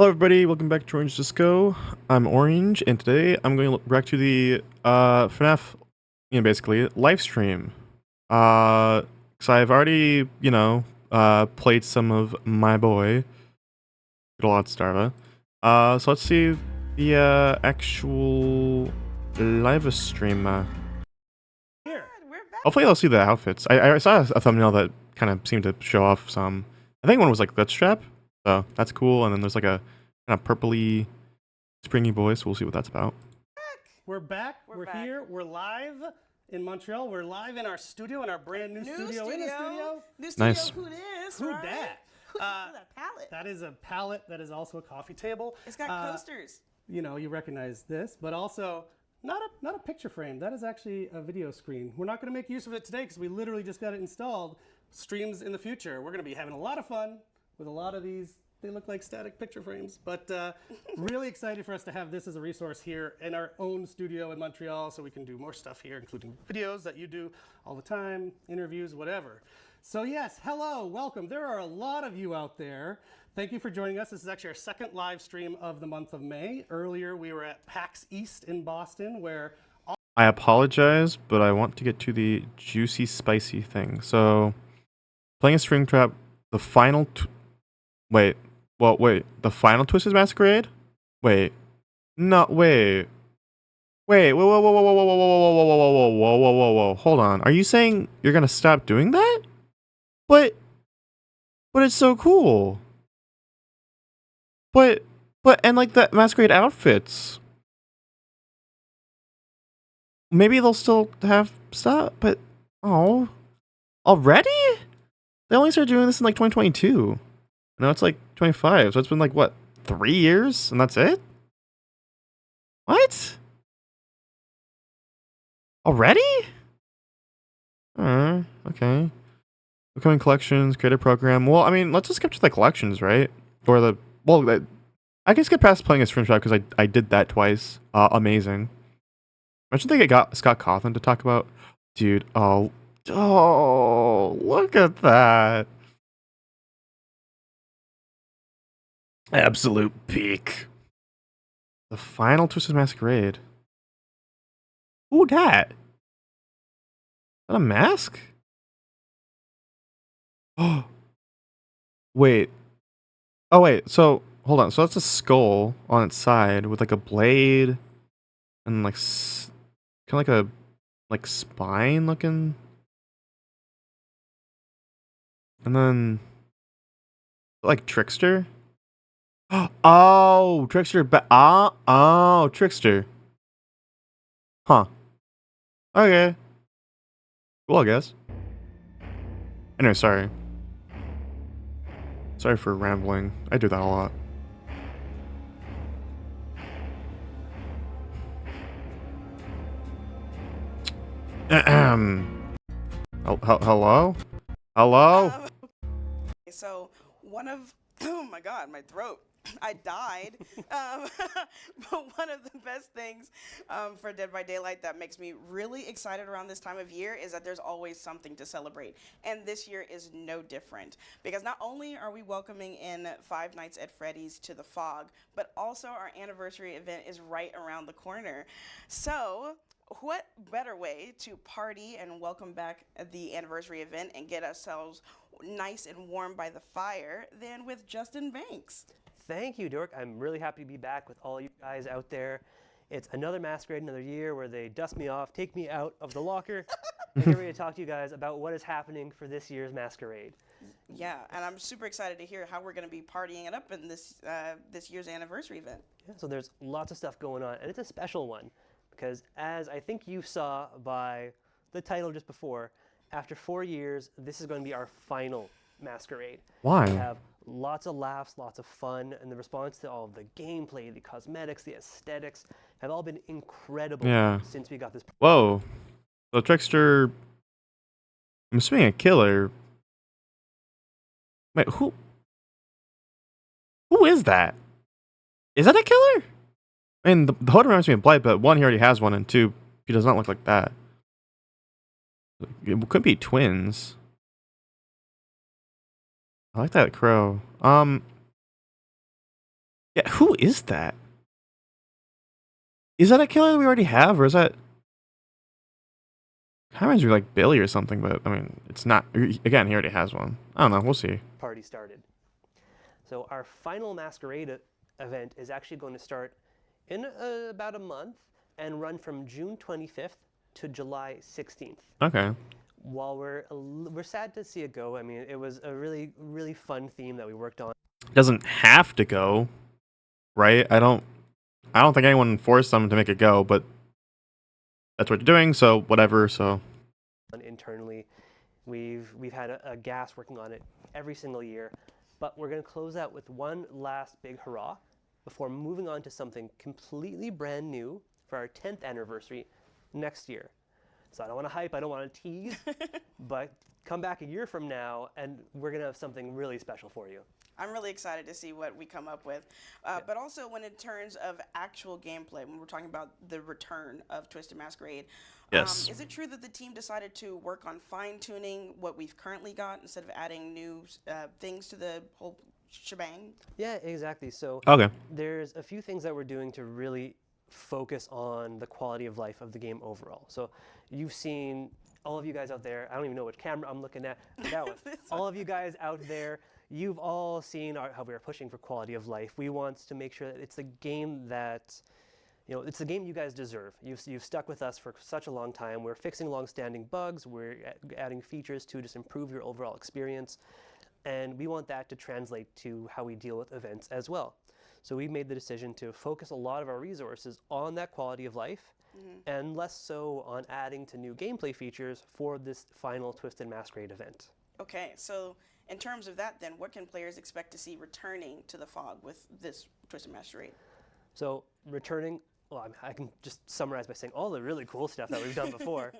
Hello everybody, welcome back to Orange Disco. I'm Orange, and today I'm going to react to the FNAF, basically, live stream. Because I've already, played some of my boy, Good Old Starva. So let's see the actual live stream. Here. Hopefully I'll see the outfits. I saw a thumbnail that kind of seemed to show off some. I think one was like Glitch Trap, so that's cool. And then there's like a kind of purpley, springy voice. We'll see what that's about. We're back. We're here. We're live in Montreal. We're live in our studio, in our brand new studio. In the studio. New studio. Nice. Who this? Who right? dat? That palette. That is a palette. That is also a coffee table. It's got coasters. You know, you recognize this, but also not a picture frame. That is actually a video screen. We're not going to make use of it today because we literally just got it installed. Streams in the future. We're going to be having a lot of fun with a lot of these. They look like static picture frames, but really excited for us to have this as a resource here in our own studio in Montreal so we can do more stuff here, including videos that you do all the time, interviews, whatever. So yes, hello, welcome. There are a lot of you out there. Thank you for joining us. This is actually our second live stream of the month of May. Earlier, we were at PAX East in Boston, where I apologize, but I want to get to the juicy, spicy thing. So, playing a string trap, the final... Wait, the final Twisted Masquerade? Wait. No, wait. Wait, whoa, whoa, whoa, whoa, whoa, whoa, whoa, whoa, whoa, whoa, whoa, whoa, whoa, whoa, hold on. Are you saying you're gonna stop doing that? But it's so cool. But, and like the Masquerade outfits. Maybe they'll still have stuff, but, oh. Already? They only started doing this in like 2022. Now it's like 25, so it's been like, what, 3 years? And that's it? What? Already? Okay. Upcoming collections, creator program. Well, I mean, let's just skip to the collections, right? Or the, well, I can skip past playing a screenshot because I did that twice. Amazing. Imagine they got Scott Cawthon to talk about. Dude, oh, look at that. Absolute peak. The final Twisted Masquerade. Ooh, that. Is that a mask? Oh. Wait. Oh, wait. So, hold on. So that's a skull on its side with like a blade and like kind of like a spine looking. And then like Trickster. Oh, Trickster. Oh, Trickster. Huh. Okay. Cool, I guess. Anyway, sorry. Sorry for rambling. I do that a lot. Hello? Hello? So one of, oh my God, my throat. I died. But one of the best things for Dead by Daylight that makes me really excited around this time of year is that there's always something to celebrate. And this year is no different. Because not only are we welcoming in Five Nights at Freddy's to the Fog, but also our anniversary event is right around the corner. So what better way to party and welcome back the anniversary event and get ourselves nice and warm by the fire than with Justin Banks? Thank you, Dork. I'm really happy to be back with all you guys out there. It's another masquerade, another year where they dust me off, take me out of the locker, and get ready to talk to you guys about what is happening for this year's masquerade. Yeah, and I'm super excited to hear how we're going to be partying it up in this this year's anniversary event. Yeah, so there's lots of stuff going on, and it's a special one because, as I think you saw by the title just before, after 4 years, this is going to be our final masquerade. Why? We have lots of laughs, lots of fun, and the response to all of the gameplay, the cosmetics, the aesthetics have all been incredible since we got this. Whoa. So Trickster, I'm assuming a killer. Wait, who is that? Is that a killer? I mean, the hood reminds me of Blight, but one, he already has one, and two, he does not look like that. It could be twins. I like that crow. Yeah, who is that? Is that a killer that we already have, or is that? Kind of reminds me like Billy or something, but I mean, it's not. Again, he already has one. I don't know. We'll see. Party started. So our final masquerade event is actually going to start in about a month and run from June 25th to July 16th. Okay. While we're sad to see it go, I mean, it was a really fun theme that we worked on. It doesn't have to go, right? I don't think anyone forced them to make it go, but that's what you're doing, so whatever. So Internally, we've had a gas working on it every single year, but we're going to close out with one last big hurrah before moving on to something completely brand new for our 10th anniversary next year. So I don't want to hype, I don't want to tease, but come back a year from now and we're going to have something really special for you. I'm really excited to see what we come up with. But also when in terms of actual gameplay, when we're talking about the return of Twisted Masquerade, yes. Is it true that the team decided to work on fine-tuning what we've currently got instead of adding new things to the whole shebang? Yeah, exactly. So Okay. there's a few things that we're doing to really focus on the quality of life of the game overall. So you've seen all of you guys out there, I don't even know which camera I'm looking at. That one. All of you guys out there, you've all seen how we are pushing for quality of life. We want to make sure that it's a game that, it's the game you guys deserve. You've stuck with us for such a long time. We're fixing long-standing bugs. We're adding features to just improve your overall experience. And we want that to translate to how we deal with events as well. So we made the decision to focus a lot of our resources on that quality of life and less so on adding to new gameplay features for this final Twisted Masquerade event. Okay, so in terms of that then, what can players expect to see returning to the fog with this Twisted Masquerade? So returning, well, I can just summarize by saying all the really cool stuff that we've done before.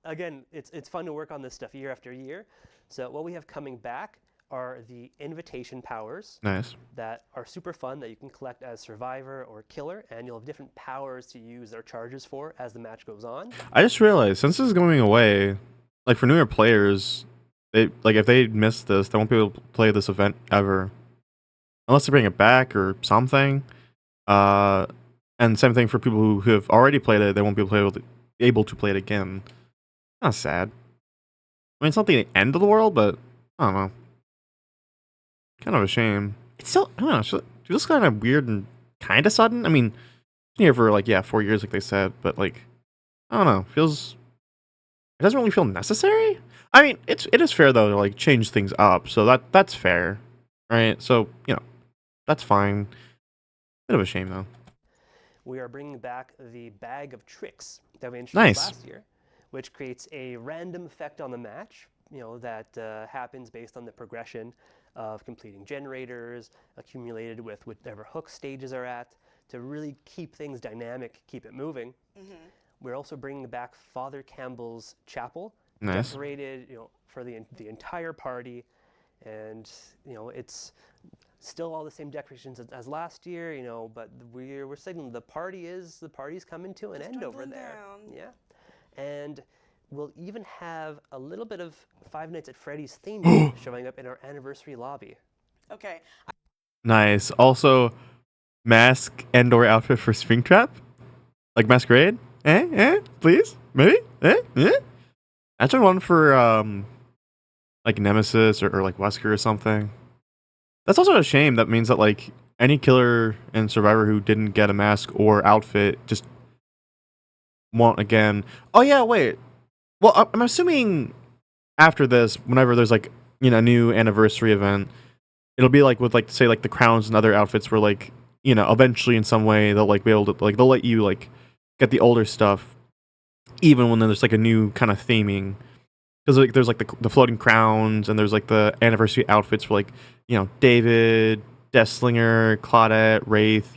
Again, it's fun to work on this stuff year after year. So what we have coming back are the invitation powers. Nice. That are super fun that you can collect as survivor or killer, and you'll have different powers to use their charges for as the match goes on. I just realized since this is going away, like for newer players, if they miss this, they won't be able to play this event ever, unless they bring it back or something. And same thing for people who have already played it, they won't be able to play it again. Kind of sad. I mean, it's not the end of the world, but I don't know. Kind of a shame. It's still, I don't know, it feels kind of weird and kind of sudden. I mean, here for 4 years, like they said, but I don't know, it doesn't really feel necessary. I mean, it is fair though to change things up, so that's fair, right? So that's fine. Bit of a shame though. We are bringing back the bag of tricks that we introduced Nice. last year, which creates a random effect on the match, that happens based on the progression of completing generators, accumulated with whatever hook stages are at, to really keep things dynamic, keep it moving. We're also bringing back Father Campbell's chapel, Nice. decorated, for the entire party, and it's still all the same decorations as last year, but we're signaling the party's coming to an end over there. Yeah, and we'll even have a little bit of Five Nights at Freddy's theme music showing up in our anniversary lobby. Okay. Nice. Also, mask and/or outfit for Springtrap, like Masquerade. Please, maybe. That's one for Nemesis or Wesker or something. That's also a shame. That means that any killer and survivor who didn't get a mask or outfit just won't again. Oh yeah, wait. Well, I'm assuming after this, whenever there's a new anniversary event, it'll be with say the crowns and other outfits where eventually in some way they'll be able to they'll let you get the older stuff even when there's a new kind of theming, because there's the floating crowns and there's the anniversary outfits for David, Deathslinger, Claudette, Wraith.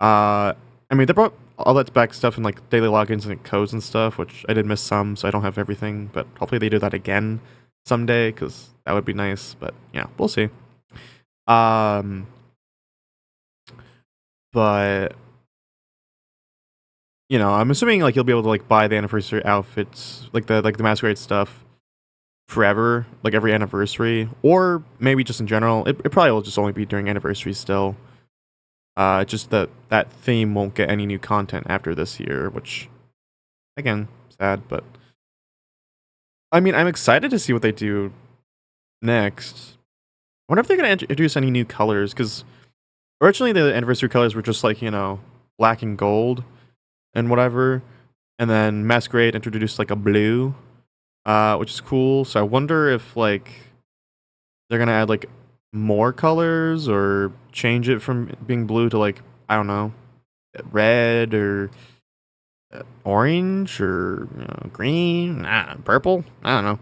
I mean, they brought all that back stuff in daily logins and codes and stuff, which I did miss some, so I don't have everything. But hopefully they do that again someday, because that would be nice. But yeah, we'll see. But I'm assuming you'll be able to buy the anniversary outfits, the masquerade stuff forever, like every anniversary, or maybe just in general. It probably will just only be during anniversaries still. Just that theme won't get any new content after this year, which, again, sad, but I mean, I'm excited to see what they do next. I wonder if they're gonna introduce any new colors, because originally the anniversary colors were just like, black and gold and whatever, and then Masquerade introduced like a blue, which is cool. So I wonder if like they're gonna add like more colors or change it from being blue to like, I don't know, red or orange or green, purple. I don't know,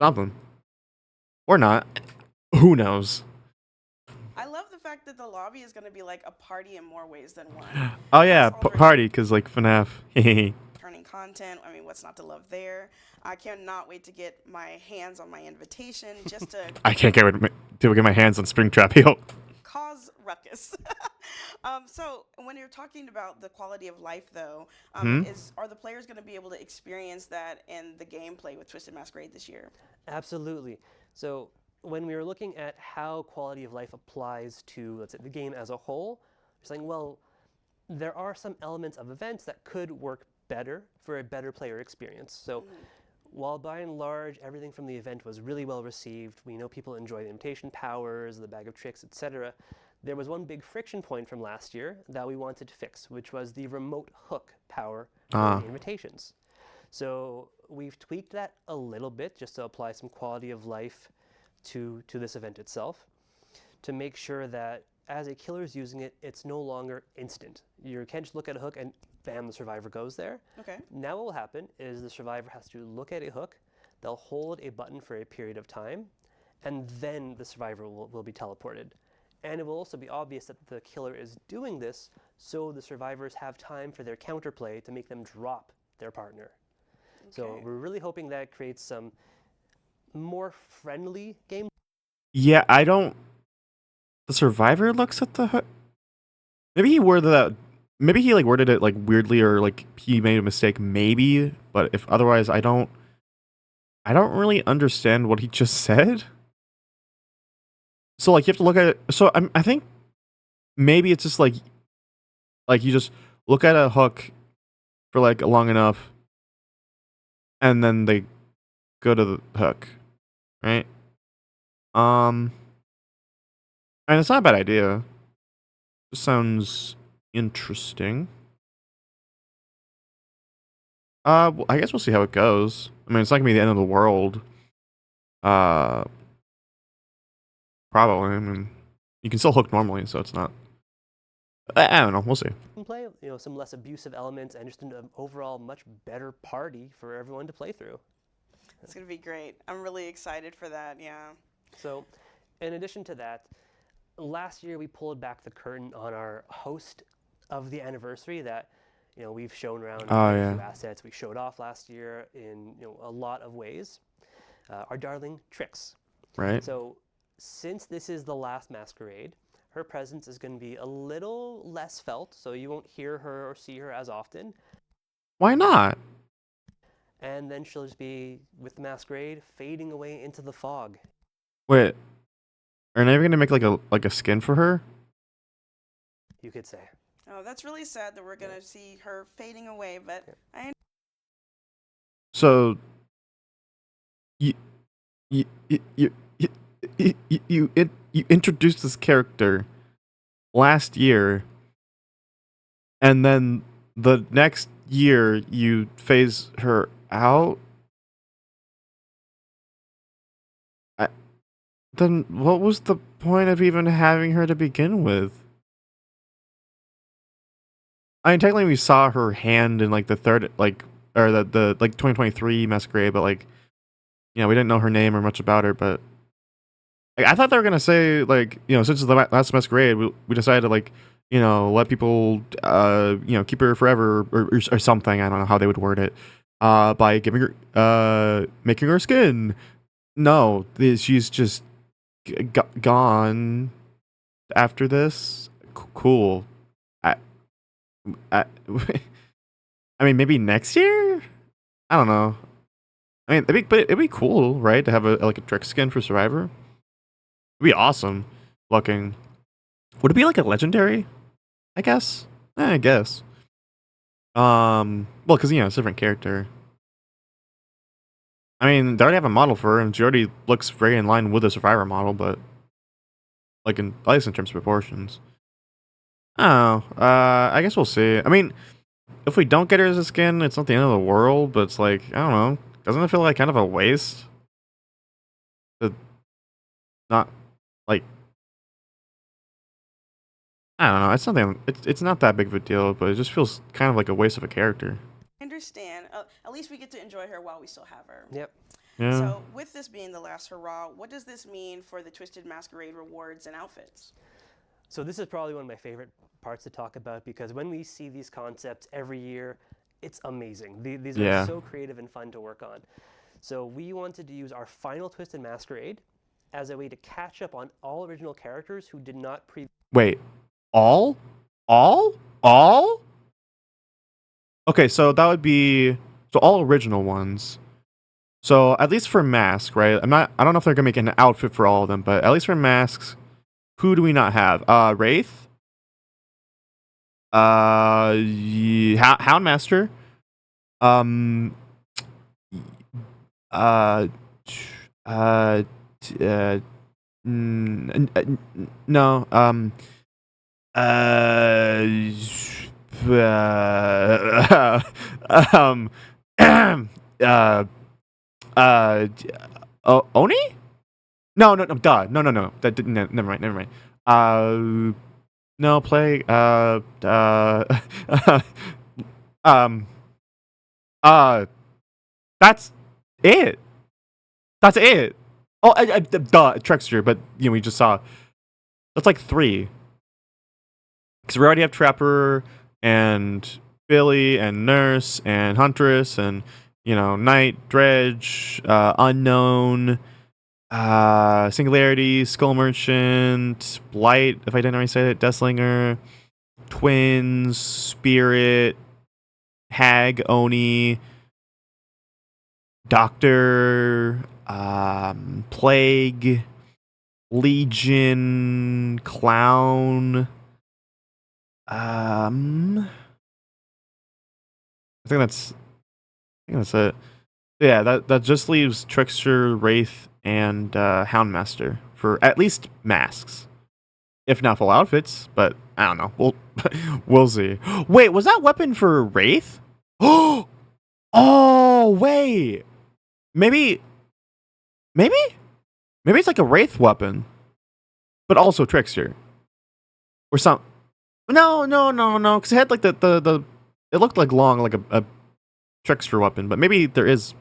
something or not. Who knows? I love the fact that the lobby is going to be like a party in more ways than one. Oh yeah, That's already party, because like FNAF. turning content. I mean, what's not to love there? I cannot wait to get my hands on my invitation just to I can't get my hands on Springtrap Heel. cause ruckus. So when you're talking about the quality of life, though, Hmm? are the players going to be able to experience that in the gameplay with Twisted Masquerade this year? Absolutely. So when we were looking at how quality of life applies to, let's say, the game as a whole, we're saying, well, there are some elements of events that could work better for a better player experience. So while by and large everything from the event was really well received, we know people enjoy the imitation powers, the bag of tricks, etc. There was one big friction point from last year that we wanted to fix, which was the remote hook power for the invitations. So we've tweaked that a little bit just to apply some quality of life to this event itself, to make sure that as a killer is using it, it's no longer instant. You can't just look at a hook and bam, the survivor goes there. Okay. Now what will happen is the survivor has to look at a hook, they'll hold a button for a period of time, and then the survivor will be teleported. And it will also be obvious that the killer is doing this so the survivors have time for their counterplay to make them drop their partner. So Okay. we're really hoping that creates some more friendly game. Yeah, I don't. The survivor looks at the. Maybe he worded that. Maybe he like worded it like weirdly, or like he made a mistake. Maybe, but if otherwise, I don't. I don't really understand what he just said. So like you have to look at it. So I think maybe it's just like you just look at a hook for like long enough, and then they go to the hook, right? And it's not a bad idea. It sounds interesting. Well, I guess we'll see how it goes. I mean, it's not gonna be the end of the world. Uh, Probably. I mean, you can still hook normally, so it's not. I don't know. We'll see. Play, some less abusive elements, and just an overall much better party for everyone to play through. It's going to be great. I'm really excited for that. Yeah. So, in addition to that, last year we pulled back the curtain on our host of the anniversary that we've shown around a few assets we showed off last year in a lot of ways. Our darling Trix. Right. So, since this is the last Masquerade, her presence is going to be a little less felt, so you won't hear her or see her as often. Why not? And then she'll just be, with the Masquerade, fading away into the fog. Wait, are they gonna make like a skin for her? You could say. Oh, that's really sad that we're going to see her fading away, but I So, you introduced this character last year, and then the next year you phase her out. Then what was the point of even having her to begin with? I mean, technically we saw her hand in like the third, like, or the like 2023 Masquerade, but like, we didn't know her name or much about her. But like, I thought they were gonna say like, since it's the last Masquerade, we decided to like, let people, keep her forever or something. I don't know how they would word it. By giving her, making her skin. No, she's just gone after this. Cool. I mean, maybe next year. I don't know. I mean, it'd be cool, right, to have a trick skin for Survivor. It'd be awesome looking. Would it be like a legendary? I guess. I guess. Well, because it's a different character. I mean, they already have a model for her, and she already looks very in line with the Survivor model, but like at least in terms of proportions. Oh, I guess we'll see. I mean, if we don't get her as a skin, it's not the end of the world, but it's like, I don't know. Doesn't it feel like kind of a waste? To not, like, I don't know. It's something. It's not that big of a deal, but it just feels kind of like a waste of a character. I understand. At least we get to enjoy her while we still have her. Yep. Yeah. So, with this being the last hurrah, what does this mean for the Twisted Masquerade rewards and outfits? So this is probably one of my favorite parts to talk about because when we see these concepts every year, it's amazing. These are so creative and fun to work on. So we wanted to use our final Twisted Masquerade as a way to catch up on all original characters who did not Wait, all? Okay, so that would be all original ones. So at least for Mask, right? I don't know if they're gonna make an outfit for all of them, but at least for Masks, who do we not have? Wraith. Houndmaster. No. Oni? No, duh. No. That didn't. Never mind. No, play. That's it. That's it. Oh, duh, Trickster, but we just saw. That's like 3. Because we already have Trapper and Billy and Nurse and Huntress and Knight, Dredge, Unknown, Singularity, Skull Merchant, Blight, if I didn't already say it, Deathslinger, Twins, Spirit, Hag, Oni, Doctor, Plague, Legion, Clown. I think that's it. Yeah, that just leaves Trickster, Wraith, and Houndmaster for at least masks, if not full outfits. But I don't know. We'll see. Wait, was that weapon for Wraith? Oh wait, maybe it's like a Wraith weapon, but also Trickster, or some. No, because it had like the it looked like long, like a Trickster weapon, but maybe there is.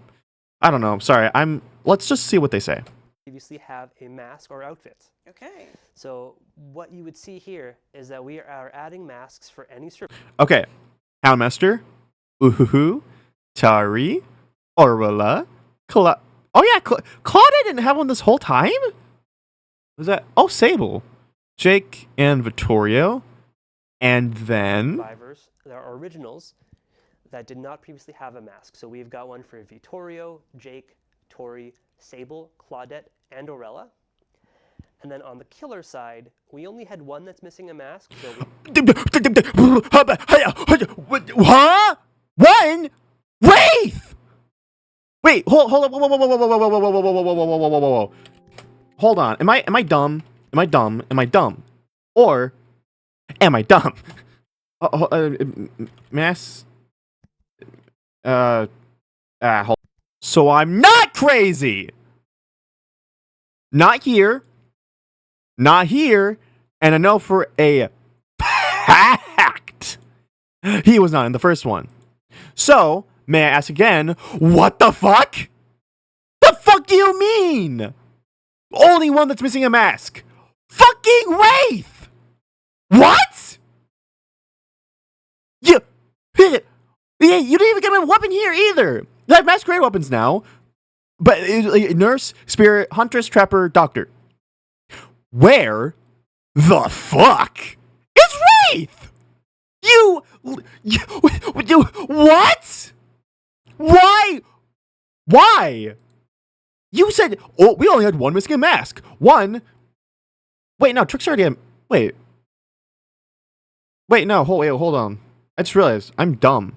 I don't know. Sorry, let's just see what they say. Previously have a mask or outfit. Okay. So what you would see here is that we are adding masks for any Okay, Houndmaster, Uhuhu, Tari, Orwella, oh yeah, Claudia didn't have one this whole time. Was that? Oh, Sable, Jake, and Vittorio. And then survivors, there are originals that did not previously have a mask. So we've got one for Vittorio, Jake, Tori, Sable, Claudette, and Orella. And then on the killer side, we only had one that's missing a mask. So huh? One? Wraith! Wait, hold up, whoa. Hold on. Am I dumb? Or am I dumb? Mass. Hold. So I'm not crazy. Not here. And I know for a fact he was not in the first one. So, may I ask again, what the fuck? The fuck do you mean? Only one that's missing a mask. Fucking Wraith! What? You didn't even get a weapon here either. They have masquerade weapons now. But Nurse, Spirit, Huntress, Trapper, Doctor. Where the fuck is Wraith? You what? Why? Why? You said, oh, we only had one missing a mask. One. Wait, no, Trickster already had, wait. Wait, no, hold on. I just realized I'm dumb.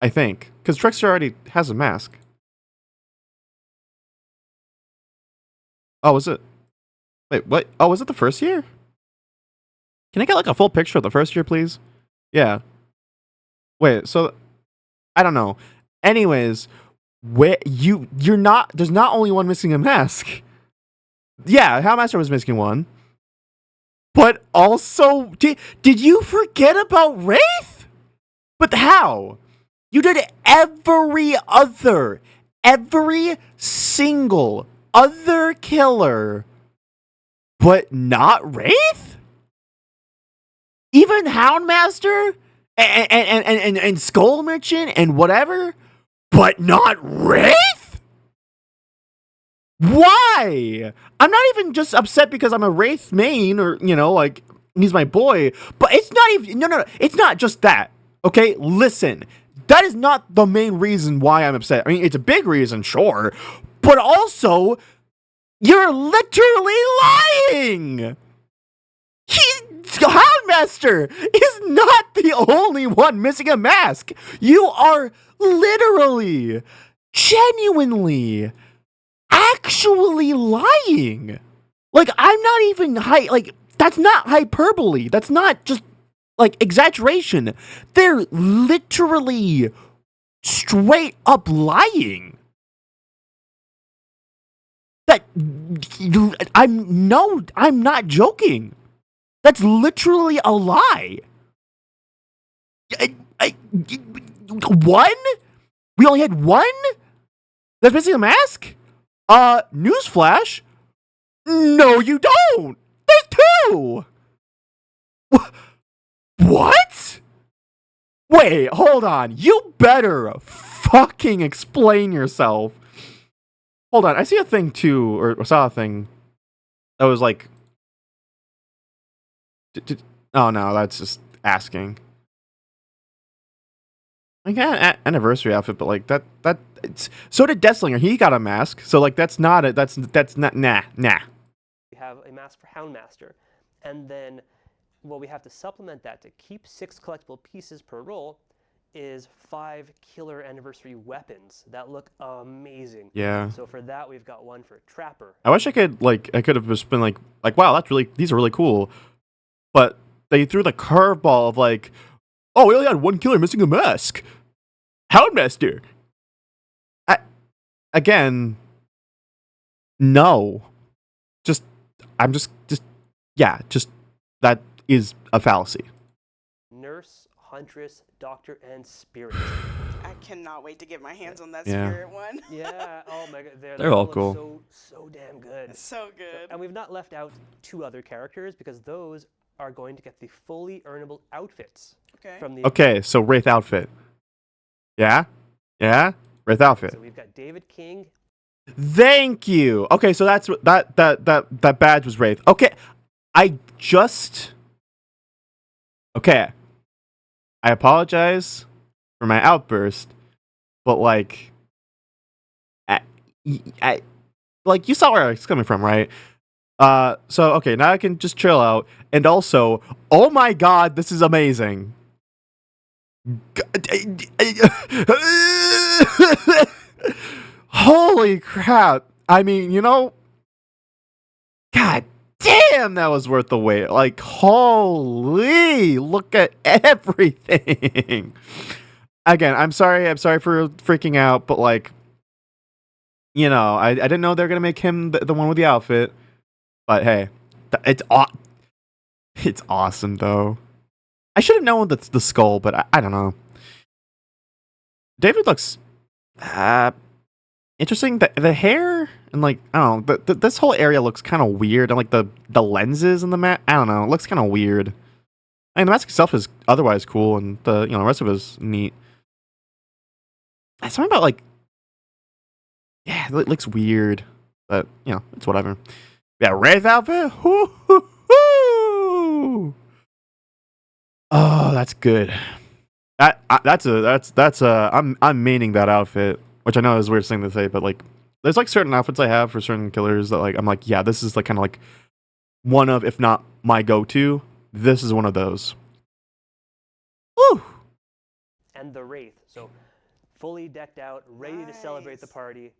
I think. Because Trickster already has a mask. Oh, was it? Wait, what? Oh, was it the first year? Can I get like a full picture of the first year, please? Yeah. Wait, so I don't know. Anyways, you're not, there's not only one missing a mask. Yeah, Howmaster was missing one. But also, did you forget about Wraith? But how? You did every single other killer, but not Wraith? Even Houndmaster and Skull Merchant and whatever, but not Wraith? Why? I'm not even just upset because I'm a Wraith main or, you know, like, he's my boy, but it's not even, no, it's not just that, okay? Listen, that is not the main reason why I'm upset. I mean, it's a big reason, sure, but also, you're literally lying! Houndmaster is not the only one missing a mask. You are literally, genuinely, actually lying. Like, I'm not even like, that's not hyperbole. That's not just like exaggeration. They're literally straight up lying. That I'm not joking. That's literally a lie. One? We only had one? That's missing a mask? Newsflash? No, you don't! There's two! What? Wait, hold on. You better fucking explain yourself. Hold on, I see a thing too, or saw a thing that was like... Oh no, that's just asking. I got an anniversary outfit, but like that it's, so did Deathslinger. He got a mask, so like that's not it. That's not nah. We have a mask for Houndmaster, and then what we have to supplement that to keep 6 collectible pieces per roll is 5 killer anniversary weapons that look amazing. Yeah. So for that, we've got one for Trapper. I wish I could have just been like wow, these are really cool, but they threw the curveball of like, oh, we only had one killer missing a mask. Houndmaster. Again, no. Just that is a fallacy. Nurse, Huntress, Doctor, and Spirit. I cannot wait to get my hands on that Yeah. Spirit one. Yeah, oh my god, They're all look cool. So damn good. So good. And we've not left out 2 other characters because those are going to get the fully earnable outfits. Okay. From the Okay, so Wraith outfit. Yeah? Wraith outfit. So we've got David King. Thank you. Okay, so that's that badge was Wraith. Okay, okay. I apologize for my outburst, but like, like you saw where I was coming from, right? So okay, now I can just chill out. And also, oh my god, this is amazing. Holy crap. I mean, you know, god damn, that was worth the wait. Like, holy, look at everything. Again, I'm sorry for freaking out, but like, you know, I didn't know they're gonna make him the one with the outfit. But hey, it's awesome though. I should have known the skull, but I don't know. David looks interesting. The hair and like, I don't know, this whole area looks kind of weird. And like the lenses and the mat, I don't know, it looks kind of weird. I mean, the mask itself is otherwise cool, and the rest of it is neat. Something about like, yeah, it looks weird, but it's whatever. Yeah, Wraith outfit. Oh, that's good. I'm maining that outfit. which I know is a weird thing to say, but like there's like certain outfits I have for certain killers that like I'm like, yeah, this is like kind of like one of, if not my go-to, this is one of those. Woo! And the Wraith. So fully decked out, ready to celebrate the Nice. party.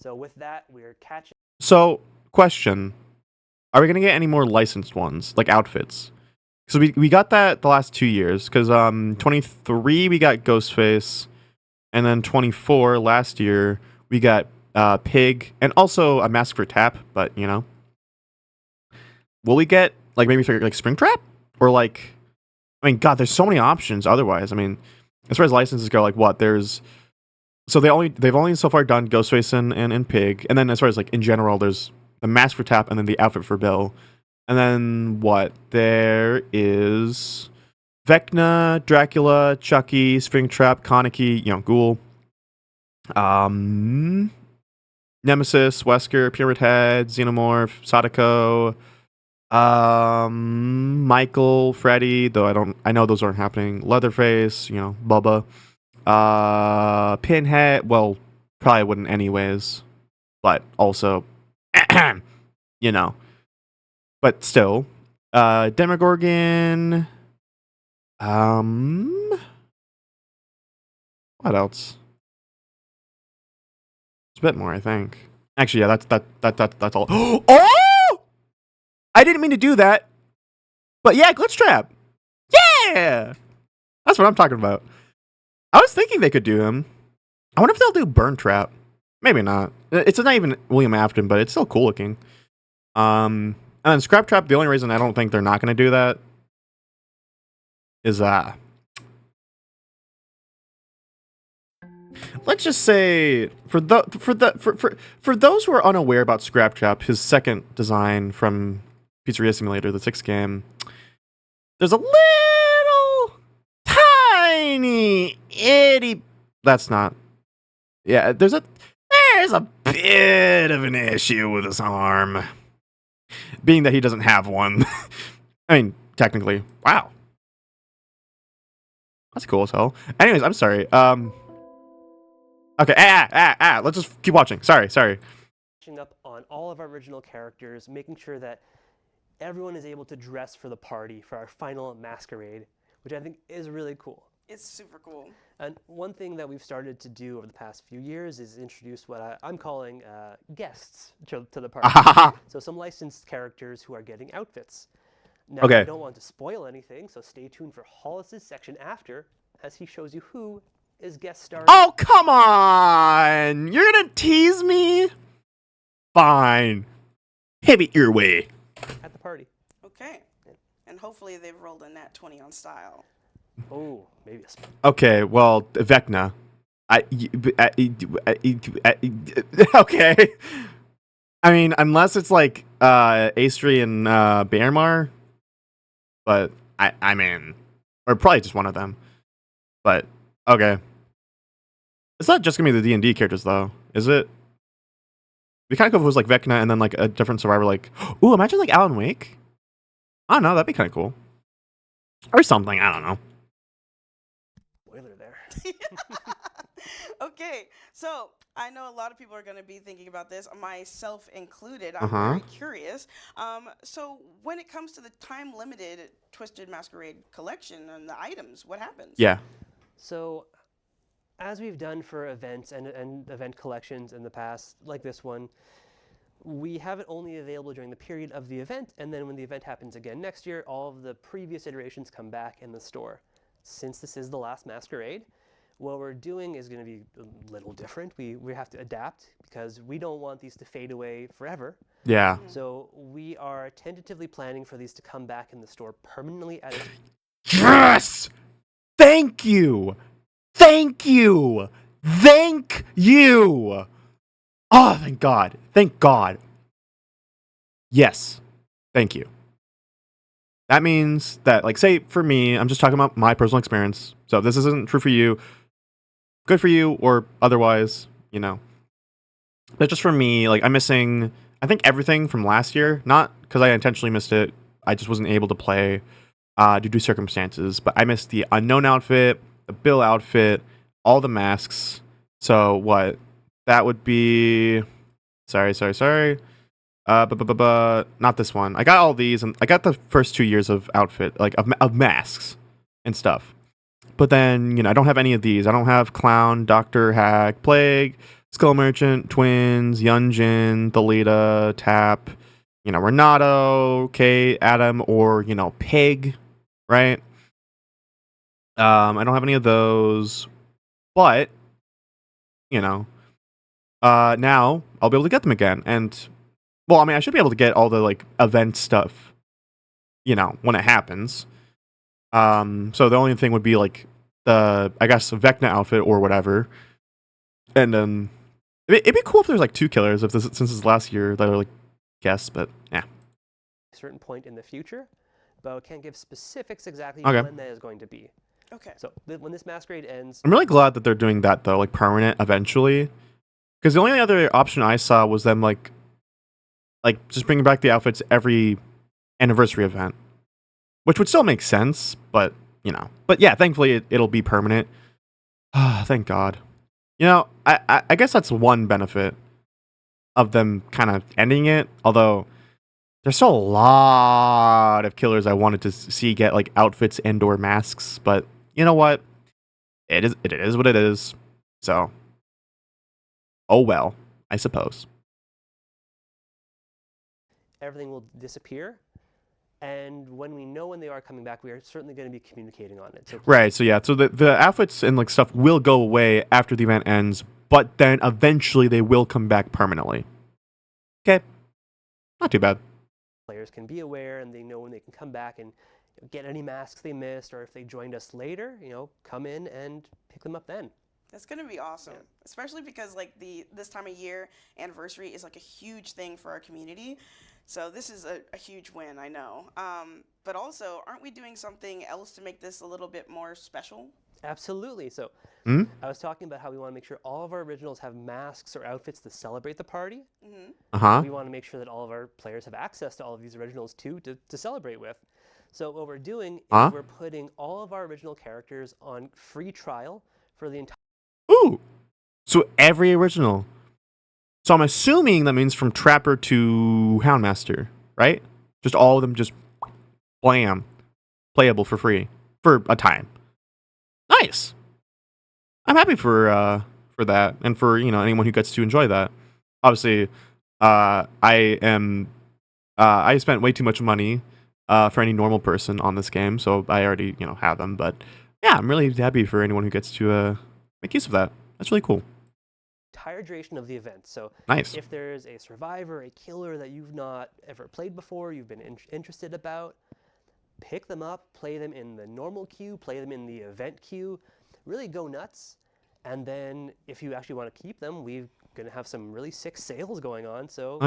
So with that, we're catching. So, question. Are we going to get any more licensed ones, like outfits? Because we got that the last 2 years. Because 23, we got Ghostface. And then 24, last year, we got Pig. And also a Mask for Tap, but, you know. Will we get, like, maybe like Springtrap? Or, like, I mean, God, there's so many options otherwise. I mean, as far as licenses go, like, what? There's... So they've only so far done Ghostface and Pig, and then as far as like in general, there's the mask for Tap and then the outfit for Bill, and then what? There is Vecna, Dracula, Chucky, Springtrap, Kaneki, Ghoul, Nemesis, Wesker, Pyramid Head, Xenomorph, Sadako, Michael, Freddy. Though I know those aren't happening. Leatherface, Bubba. Pinhead, well, probably wouldn't anyways, but also, but still, Demogorgon, what else? It's a bit more, I think. Actually, yeah, that's all. Oh! I didn't mean to do that, but yeah, Glitch Trap. Yeah! That's what I'm talking about. I was thinking they could do him. I wonder if they'll do Burn Trap. Maybe not. It's not even William Afton, but it's still cool looking. And then Scrap Trap, the only reason I don't think they're not going to do that is let's just say for those who are unaware about Scrap Trap, his second design from Pizzeria Simulator, the 6th game, there's a little tiny itty. That's not. Yeah, there's a bit of an issue with his arm, being that he doesn't have one. I mean, technically, wow, that's cool as hell. Anyways, I'm sorry. Okay, let's just keep watching. Sorry. Catching up on all of our original characters, making sure that everyone is able to dress for the party for our final masquerade, which I think is really cool. It's super cool. And one thing that we've started to do over the past few years is introduce what I'm calling guests to the party. So some licensed characters who are getting outfits. Now, Okay. I don't want to spoil anything, so stay tuned for Hollis's section after, as he shows you who is guest starring. Oh, come on! You're gonna tease me? Fine. Have it your way. At the party. Okay. And hopefully they've rolled a nat 20 on style. Oh, maybe a spell. Okay, well, Vecna. Okay. I mean, unless it's like Astri and Bearmar, but I'm in. Or probably just one of them. But, okay. It's not just gonna be the D&D characters, though, is it? It'd be kind of cool if it was like Vecna and then like a different survivor, like, ooh, imagine like Alan Wake. I don't know, that'd be kind of cool. Or something, I don't know. Spoiler there. Okay, so I know a lot of people are going to be thinking about this, myself included. I'm Uh-huh. very curious. So when it comes to the time-limited Twisted Masquerade collection and the items, what happens? Yeah. So, as we've done for events and event collections in the past, like this one, we have it only available during the period of the event, and then when the event happens again next year, all of the previous iterations come back in the store. Since this is the last Masquerade, what we're doing is going to be a little different. We have to adapt because we don't want these to fade away forever. Yeah. So we are tentatively planning for these to come back in the store permanently at its Yes! Thank you! Thank you! Thank you! Oh, thank God. Thank God. Yes. Thank you. That means that, like, say, for me, I'm just talking about my personal experience. So if this isn't true for you, good for you, or otherwise, But just for me, like, I'm missing, I think, everything from last year. Not because I intentionally missed it. I just wasn't able to play due to circumstances. But I missed the Unknown outfit, the Bill outfit, all the masks. So what? That would be. Sorry. Not this one. I got all these, and I got the first 2 years of outfit, like of masks and stuff. But then I don't have any of these. I don't have Clown, Doctor, Hack, Plague, Skull Merchant, Twins, Yunjin, Thalita, Tap, Renato, Kate, Adam, or Pig, right? I don't have any of those, but now I'll be able to get them again. And well, I mean, I should be able to get all the like event stuff, when it happens. So the only thing would be like the, I guess, Vecna outfit or whatever. And it'd be cool if there's like 2 killers since this is last year that are like guests, but yeah. A certain point in the future, but I can't give specifics exactly Okay. when that is going to be. Okay. So when this masquerade ends, I'm really glad that they're doing that though, like permanent eventually. Because the only other option I saw was them like just bringing back the outfits every anniversary event, which would still make sense, but but yeah, thankfully it'll be permanent. Thank God. I guess that's one benefit of them kind of ending it. Although there's still a lot of killers I wanted to see get like outfits and/or masks, but you know what? It is what it is. So, oh well, I suppose. everything will disappear. And when we know when they are coming back, we are certainly going to be communicating on it. So Right, so yeah, so the outfits and like stuff will go away after the event ends, but then eventually they will come back permanently. Okay, not too bad. players can be aware and they know when they can come back and get any masks they missed, or if they joined us later, come in and pick them up then. That's gonna be awesome, especially because like this time of year anniversary is like a huge thing for our community. So this is a huge win, I know. But also, aren't we doing something else to make this a little bit more special? Absolutely. So I was talking about how we want to make sure all of our originals have masks or outfits to celebrate the party. Uh-huh. We want to make sure that all of our players have access to all of these originals too to celebrate with. So what we're doing is we're putting all of our original characters on free trial for the entire. Ooh, so every original. So I'm assuming that means from Trapper to Houndmaster, right? Just all of them, just blam, playable for free for a time. Nice. I'm happy for that, and for anyone who gets to enjoy that. Obviously, I spent way too much money for any normal person on this game, so I already have them. But yeah, I'm really happy for anyone who gets to make use of that. That's really cool. Entire duration of the event. So Nice. if there's a survivor, a killer that you've not ever played before, you've been interested about, pick them up, play them in the normal queue, play them in the event queue, really go nuts. And then if you actually want to keep them, we're going to have some really sick sales going on. So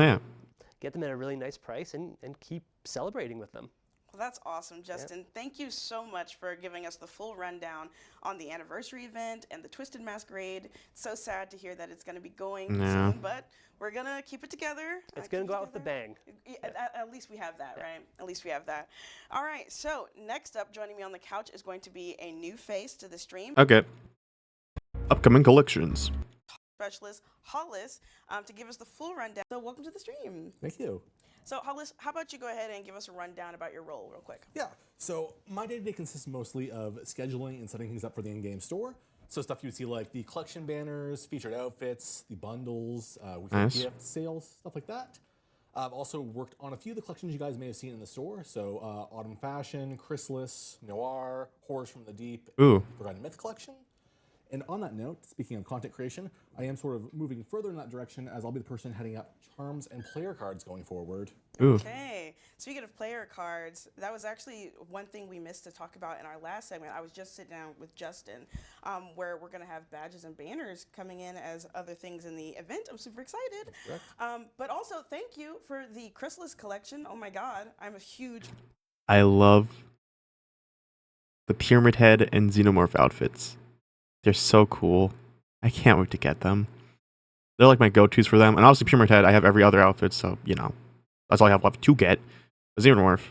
get them at a really nice price and keep celebrating with them. Well, that's awesome, Justin. Thank you so much for giving us the full rundown on the anniversary event and the Twisted Masquerade. It's so sad to hear that it's going to be going soon, but we're going to keep it together. It's going to go out with a bang. At least we have that, right? At least we have that. All right, so next up, joining me on the couch is going to be a new face to the stream. Okay. Upcoming collections. Specialist Hollis to give us the full rundown. So welcome to the stream. Thank you. So Hollis, how about you go ahead and give us a rundown about your role real quick? Yeah, so my day-to-day consists mostly of scheduling and setting things up for the in-game store. So stuff you would see like the collection banners, featured outfits, the bundles, weekly gift sales, stuff like that. I've also worked on a few of the collections you guys may have seen in the store. So Autumn Fashion, Chrysalis, Noir, Horrors from the Deep, Forgotten Myth collection. And on that note, speaking of content creation, I am sort of moving further in that direction as I'll be the person heading up charms and player cards going forward. Okay. Speaking of player cards, that was actually one thing we missed to talk about in our last segment. I was just sitting down with Justin, where we're going to have badges and banners coming in as other things in the event. I'm super excited. But also, thank you for the Chrysalis collection. Oh my God, I'm a huge... I love the Pyramid Head and Xenomorph outfits. They're so cool. I can't wait to get them. They're like my go-tos for them. And obviously Pyramid Head, I have every other outfit, so, that's all I have left to get. The Xenomorph.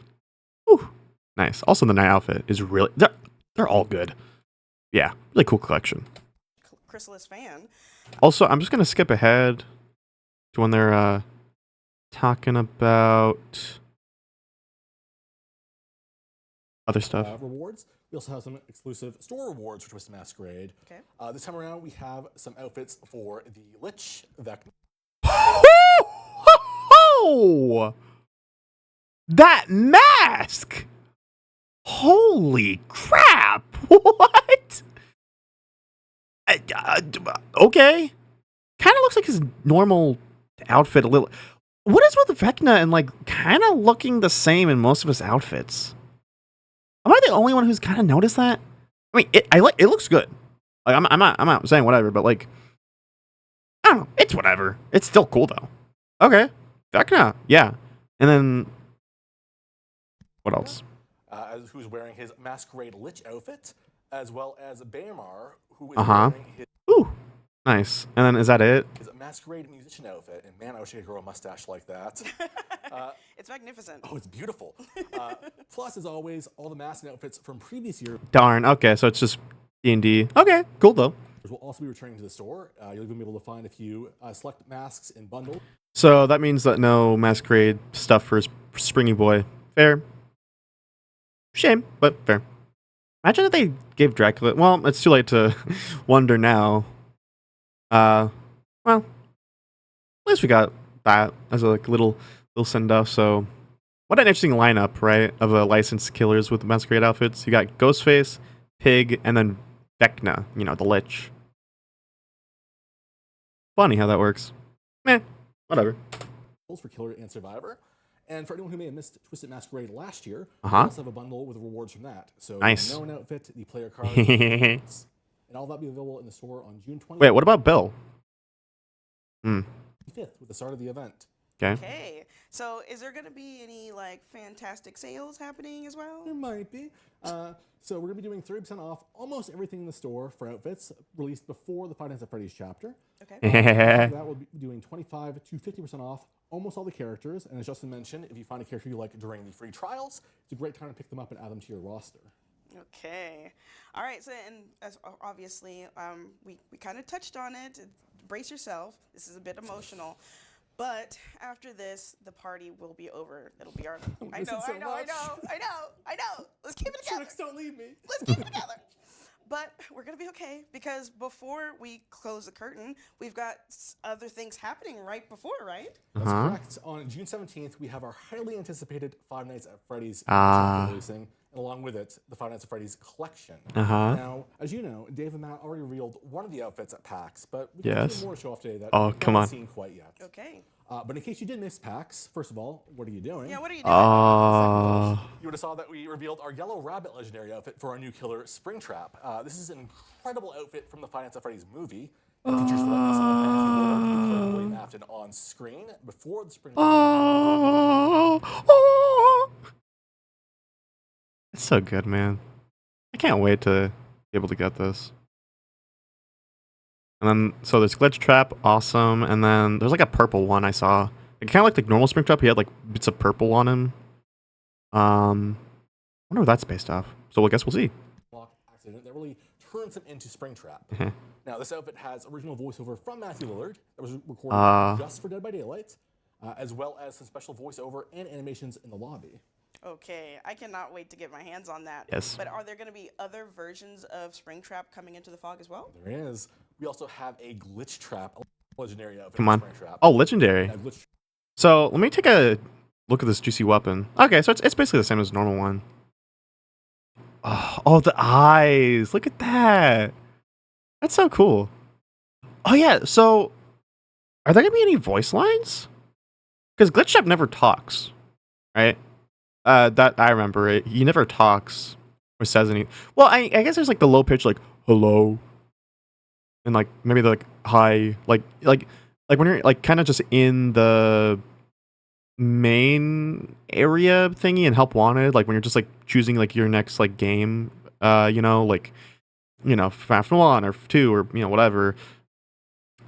Whew. Nice. Also, the night outfit is really... They're all good. Yeah, really cool collection. Chrysalis fan. Also, I'm just gonna skip ahead to when they're talking about other stuff. Rewards. We also have some exclusive store rewards for Twisted Masquerade. Okay. This time around, we have some outfits for the Lich, Vecna. Oh, that mask! Holy crap! What? Okay. Kind of looks like his normal outfit a little. What is with Vecna and like kind of looking the same in most of his outfits? Am I the only one who's kind of noticed that? I mean, it looks good. Like I'm not saying whatever, but like I don't know. It's whatever. It's still cool though. Okay, Vecna, yeah. And then what else? Who's wearing his Masquerade Lich outfit, as well as Baemar, who is Uh-huh. wearing his Ooh, nice. And then is that it? Masquerade musician outfit. And man, I wish I could grow a mustache like that. It's magnificent. Oh, it's beautiful. Plus, as always, all the masks and outfits from previous years Darn. Okay, so it's just D&D. Okay, cool though. will also be returning to the store. You'll even be able to find a few select masks in bundles. So that means that no Masquerade stuff for Springy Boy. Fair. Shame, but fair. Imagine if they gave Dracula. Well, it's too late to wonder now. Well, at least we got that as a like, little send off. So, what an interesting lineup, right? Of licensed killers with Masquerade outfits. You got Ghostface, Pig, and then Vecna. You know, the Lich. Funny how that works. Meh, whatever. For Killer and Survivor. And for anyone who may have missed Twisted Masquerade last year, we Uh-huh. also have a bundle with rewards from that. So Nice. the known outfit, the player card, and all that will be available in the store on June 25th Wait, what about Bill? with the start of the event. Okay. Okay. So is there going to be any like fantastic sales happening as well? There might be. So we're going to be doing 30% off almost everything in the store for outfits released before the Five Nights at Freddy's chapter. Okay. After that, we'll be doing 25 to 50% off almost all the characters. And as Justin mentioned, if you find a character you like during the free trials, it's a great time to pick them up and add them to your roster. Okay. All right. So, and as obviously, we kind of touched on it. Brace yourself. This is a bit emotional. But after this, the party will be over. It'll be our. I know. Let's keep it together. Tricks, don't leave me. Let's keep it together. But we're going to be okay because before we close the curtain, we've got other things happening right before, right? That's correct. On June 17th, we have our highly anticipated Five Nights at Freddy's chapter releasing, and along with it, the Five Nights at Freddy's collection. Now, as you know, Dave and Matt already revealed one of the outfits at PAX, but we got some more to show off today that we haven't seen quite yet. Okay. But in case you did miss PAX, first of all, what are you doing? Yeah, what are you doing? You would have saw that we revealed our Yellow Rabbit legendary outfit for our new killer, Springtrap. This is an incredible outfit from the Five Nights at Freddy's movie. It features the likeness of Matthew Lillard, William Afton on screen before the Springtrap. It's so good, man. I can't wait to be able to get this. And then, so there's Glitch Trap, awesome. And then there's like a purple one I saw. It kind of like the normal Springtrap. He had like bits of purple on him. I wonder what that's based off. So I guess we'll see. Accident that really turns him into Springtrap. Now, this outfit has original voiceover from Matthew Lillard that was recorded just for Dead by Daylight, as well as some special voiceover and animations in the lobby. Okay, I cannot wait to get my hands on that. Yes. But are there going to be other versions of Springtrap coming into the fog as well? There is. We also have a Glitch Trap, legendary outfit. Come on. Springtrap. Oh, legendary. Glitch So let me take a look at this juicy weapon. Okay, so it's basically the same as the normal one. Oh, the eyes. Look at that. That's so cool. Oh, yeah. So are there going to be any voice lines? Because Glitch Trap never talks, right? That I remember it. He never talks or says any. Well, I guess there's like the low pitch, like hello, and like maybe the like hi, like when you're like kind of just in the main area thingy and help wanted, like when you're just like choosing like your next like game, like FNAF 1 or 2 or whatever,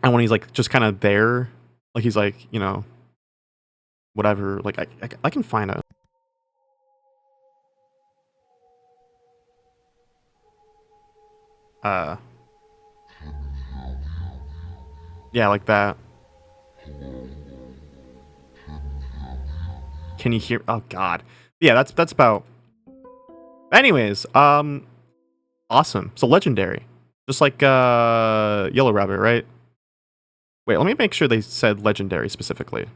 and when he's like just kind of there, like he's like whatever, like I can find a. Yeah, like that. Can you hear? Oh God. Yeah, that's about. Anyways, awesome. So legendary, just like Yellow Rabbit, right? Wait, let me make sure they said legendary specifically.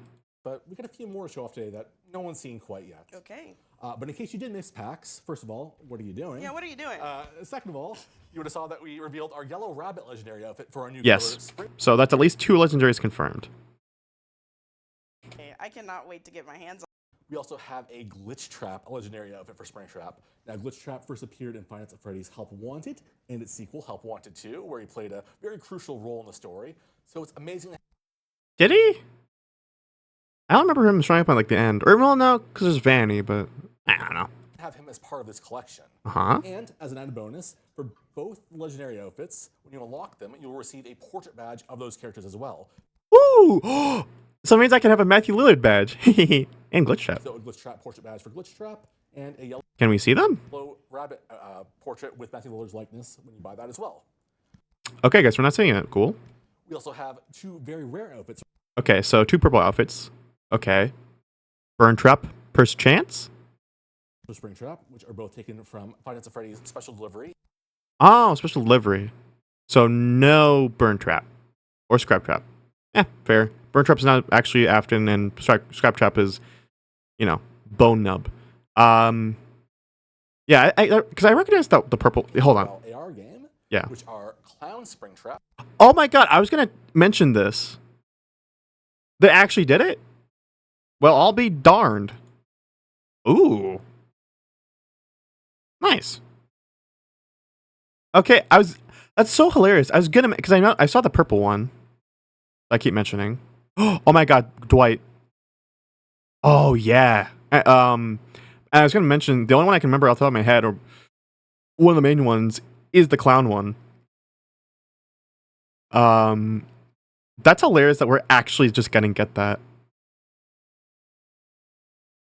But we got a few more to show off today that no one's seen quite yet. Okay. But in case you did miss PAX, first of all, what are you doing? Yeah, what are you doing? Second of all, you would have saw that we revealed our Yellow Rabbit legendary outfit for our new Yes. color spring. So that's at least 2 legendaries confirmed. Okay, I cannot wait to get my hands on. We also have a Glitch Trap legendary outfit for Springtrap. Now, Glitch Trap first appeared in Finance at Freddy's Help Wanted and its sequel, Help Wanted 2, where he played a very crucial role in the story. So it's amazing to Did he? I don't remember him showing up at like the end. Or well, no, because there's Vanny, but I don't know. have him as part of this collection. Uh-huh. And as an added bonus, for both legendary outfits, when you unlock them, you'll receive a portrait badge of those characters as well. Woo! So it means I can have a Matthew Lillard badge. And Glitch Trap. So a Glitch Trap portrait badge for Glitch Trap, and a Can we see them? yellow rabbit portrait with Matthew Lillard's likeness when you buy that as well. Okay, guys, we're not seeing it. Cool. We also have 2 very rare outfits. Okay, so 2 purple outfits. Okay. Burn Trap, Purse Chance. For Springtrap, which are both taken from Finance at Freddy's special delivery. Oh, special delivery. So no Burn Trap. Or Scrap Trap. Fair. Burn Trap is not actually Afton, and Scrap Trap is, you know, Bone Nub. Yeah, because I recognize the purple. Hold on. AR game. Yeah. Which are Clown Springtrap. Oh my God, I was gonna mention this. They actually did it? Well, I'll be darned. Ooh. Nice. Okay, that's so hilarious. I was gonna, because I saw the purple one. I keep mentioning. Oh my God, Dwight. Oh yeah. And I was gonna mention the only one I can remember off the top of my head, or one of the main ones, is the clown one. That's hilarious that we're actually just gonna get that.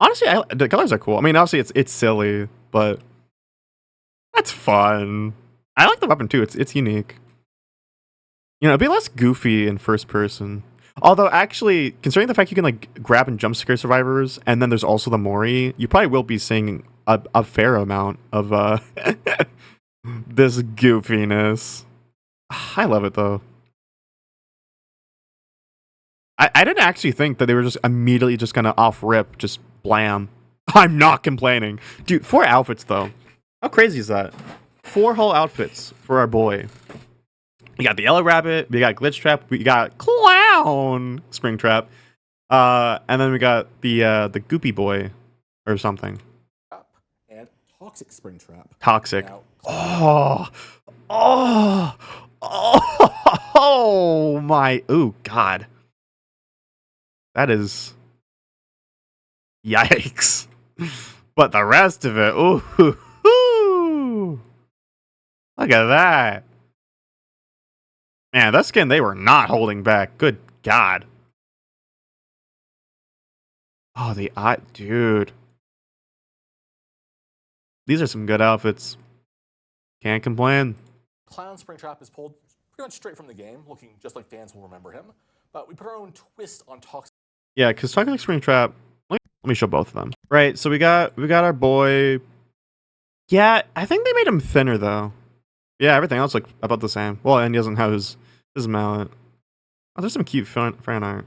Honestly, the colors are cool. I mean, obviously it's silly, but that's fun. I like the weapon too. It's unique. You know, it'd be less goofy in first person. Although, actually, considering the fact you can like grab and jump scare survivors, and then there's also the Mori, you probably will be seeing a fair amount of this goofiness. I love it though. I didn't actually think that they were just immediately just gonna off rip, just blam. I'm not complaining. Dude, 4 outfits though. How crazy is that? 4 whole outfits for our boy. We got the Yellow Rabbit, we got Glitch Trap, we got Clown Springtrap, and then we got the Goopy Boy or something. And Toxic Springtrap. Toxic. Now, Oh my, ooh, God. That is yikes. But the rest of it, ooh, look at that. Man, that skin, they were not holding back. Good God. Oh, the eye, dude. These are some good outfits. Can't complain. Clown Springtrap is pulled pretty much straight from the game, looking just like fans will remember him. But we put our own twist on Toxic. Yeah, because Toxic Springtrap. Let me show both of them. Right, so we got our boy. Yeah, I think they made him thinner though. Yeah, everything else like about the same. Well, and he doesn't have his mallet. Oh, there's some cute fan art.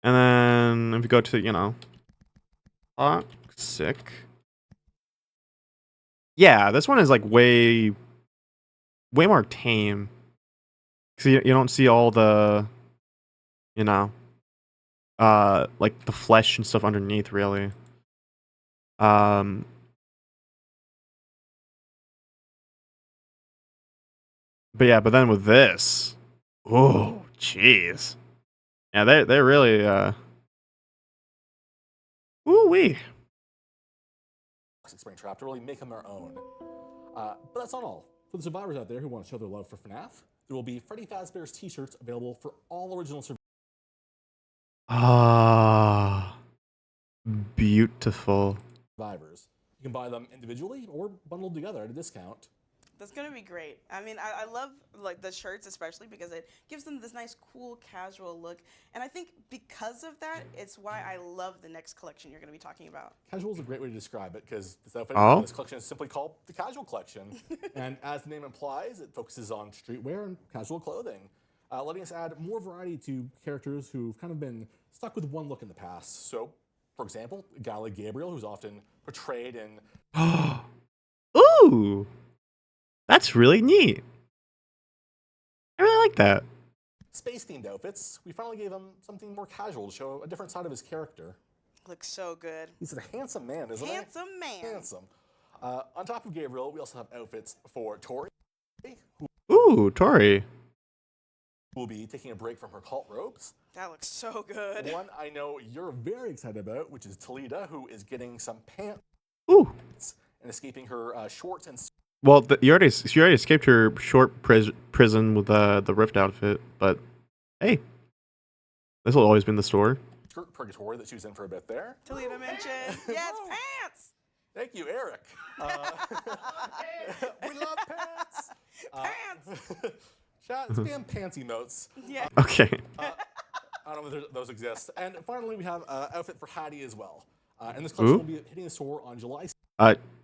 And then if you go to, you know, Toxic. Yeah, this one is like way more tame. Because you don't see all the, you know, like the flesh and stuff underneath, really. But yeah, but then with this, oh, jeez. Yeah, they're really, ooh-wee. Springtrap to really make them their own. But that's not all. For the survivors out there who want to show their love for FNAF, there will be Freddy Fazbear's t-shirts available for all original Ah, beautiful. survivors. You can buy them individually or bundled together at a discount. That's gonna be great. I mean, I love like the shirts especially because it gives them this nice, cool, casual look, and I think because of that, it's why I love the next collection you're gonna be talking about. Casual is a great way to describe it because this outfit Oh. this collection is simply called the Casual Collection. And as the name implies, it focuses on streetwear and casual clothing, letting us add more variety to characters who've kind of been stuck with one look in the past. So, for example, a guy like Gabriel, who's often portrayed in Ooh, that's really neat. I really like that. space-themed outfits, we finally gave him something more casual to show a different side of his character. Looks so good. He's a handsome man, isn't he? Handsome man. Handsome. On top of Gabriel, we also have outfits for Tori, who Ooh, Tori. will be taking a break from her cult robes. That looks so good. One I know you're very excited about, which is Talita, who is getting some pants Ooh. and escaping her shorts and Well, she already escaped her short prison with the Rift outfit, but hey, this will always be in the store. skirt purgatory that she was in for a bit there. Talita mentioned, yes, pants. Thank you, Eric. We love pants. Pants. Chat, spam pants emotes. Yeah. Okay. I don't know if those exist. And finally, we have an outfit for Hattie as well. And this collection will be hitting the store on July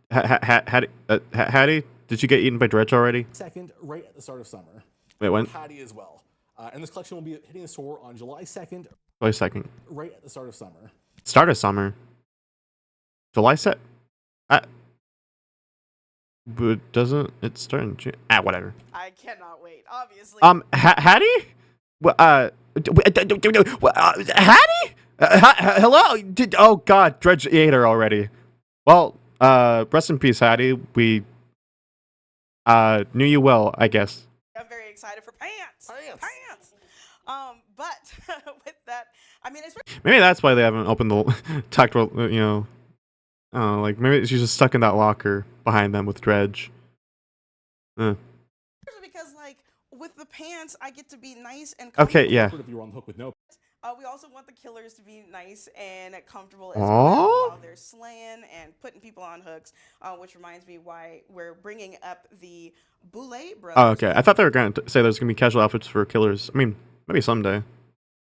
Hattie, did you get eaten by Dredge already? 2nd, right at the start of summer. Wait, when? Hattie as well. And this collection will be hitting the store on July 2nd, Wait a second. right at the start of summer. Start of summer. July set. But doesn't it start in June? Whatever. I cannot wait, obviously. Hattie? Hattie? Hello? Oh God, Dredge ate her already. Well, rest in peace, Hattie. We knew you well, I guess. I'm very excited for pants. Pants. Pants. But with that, I mean, especially Maybe that's why they haven't opened the talked about, like maybe she's just stuck in that locker behind them with Dredge. because, like, with the pants, I get to be nice and Okay, comfortable. yeah. If you were on the hook with no We also want the killers to be nice and comfortable as Aw. well while they're slaying and putting people on hooks, which reminds me why we're bringing up the Boulet brothers. Oh, okay. I thought they were going to say there's going to be casual outfits for killers. I mean, maybe someday.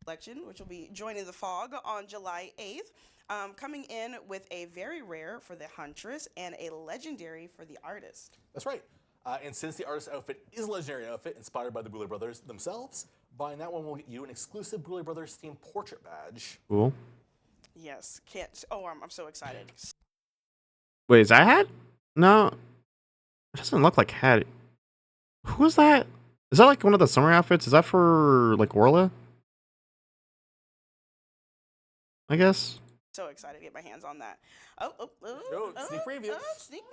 Collection, which will be joining the Fog on July 8th, coming in with a very rare for the Huntress and a legendary for the Artist. That's right. And since the artist outfit is a legendary outfit inspired by the Boulet brothers themselves, buying that one will get you an exclusive Boulet brothers themed portrait badge. Cool. Yes, can't. Oh, I'm so excited. Wait, is that Hat? No. It doesn't look like Hat. Who is that? Is that like one of the summer outfits? Is that for like Orla? I guess. So excited to get my hands on that. Sneak preview. Sneak.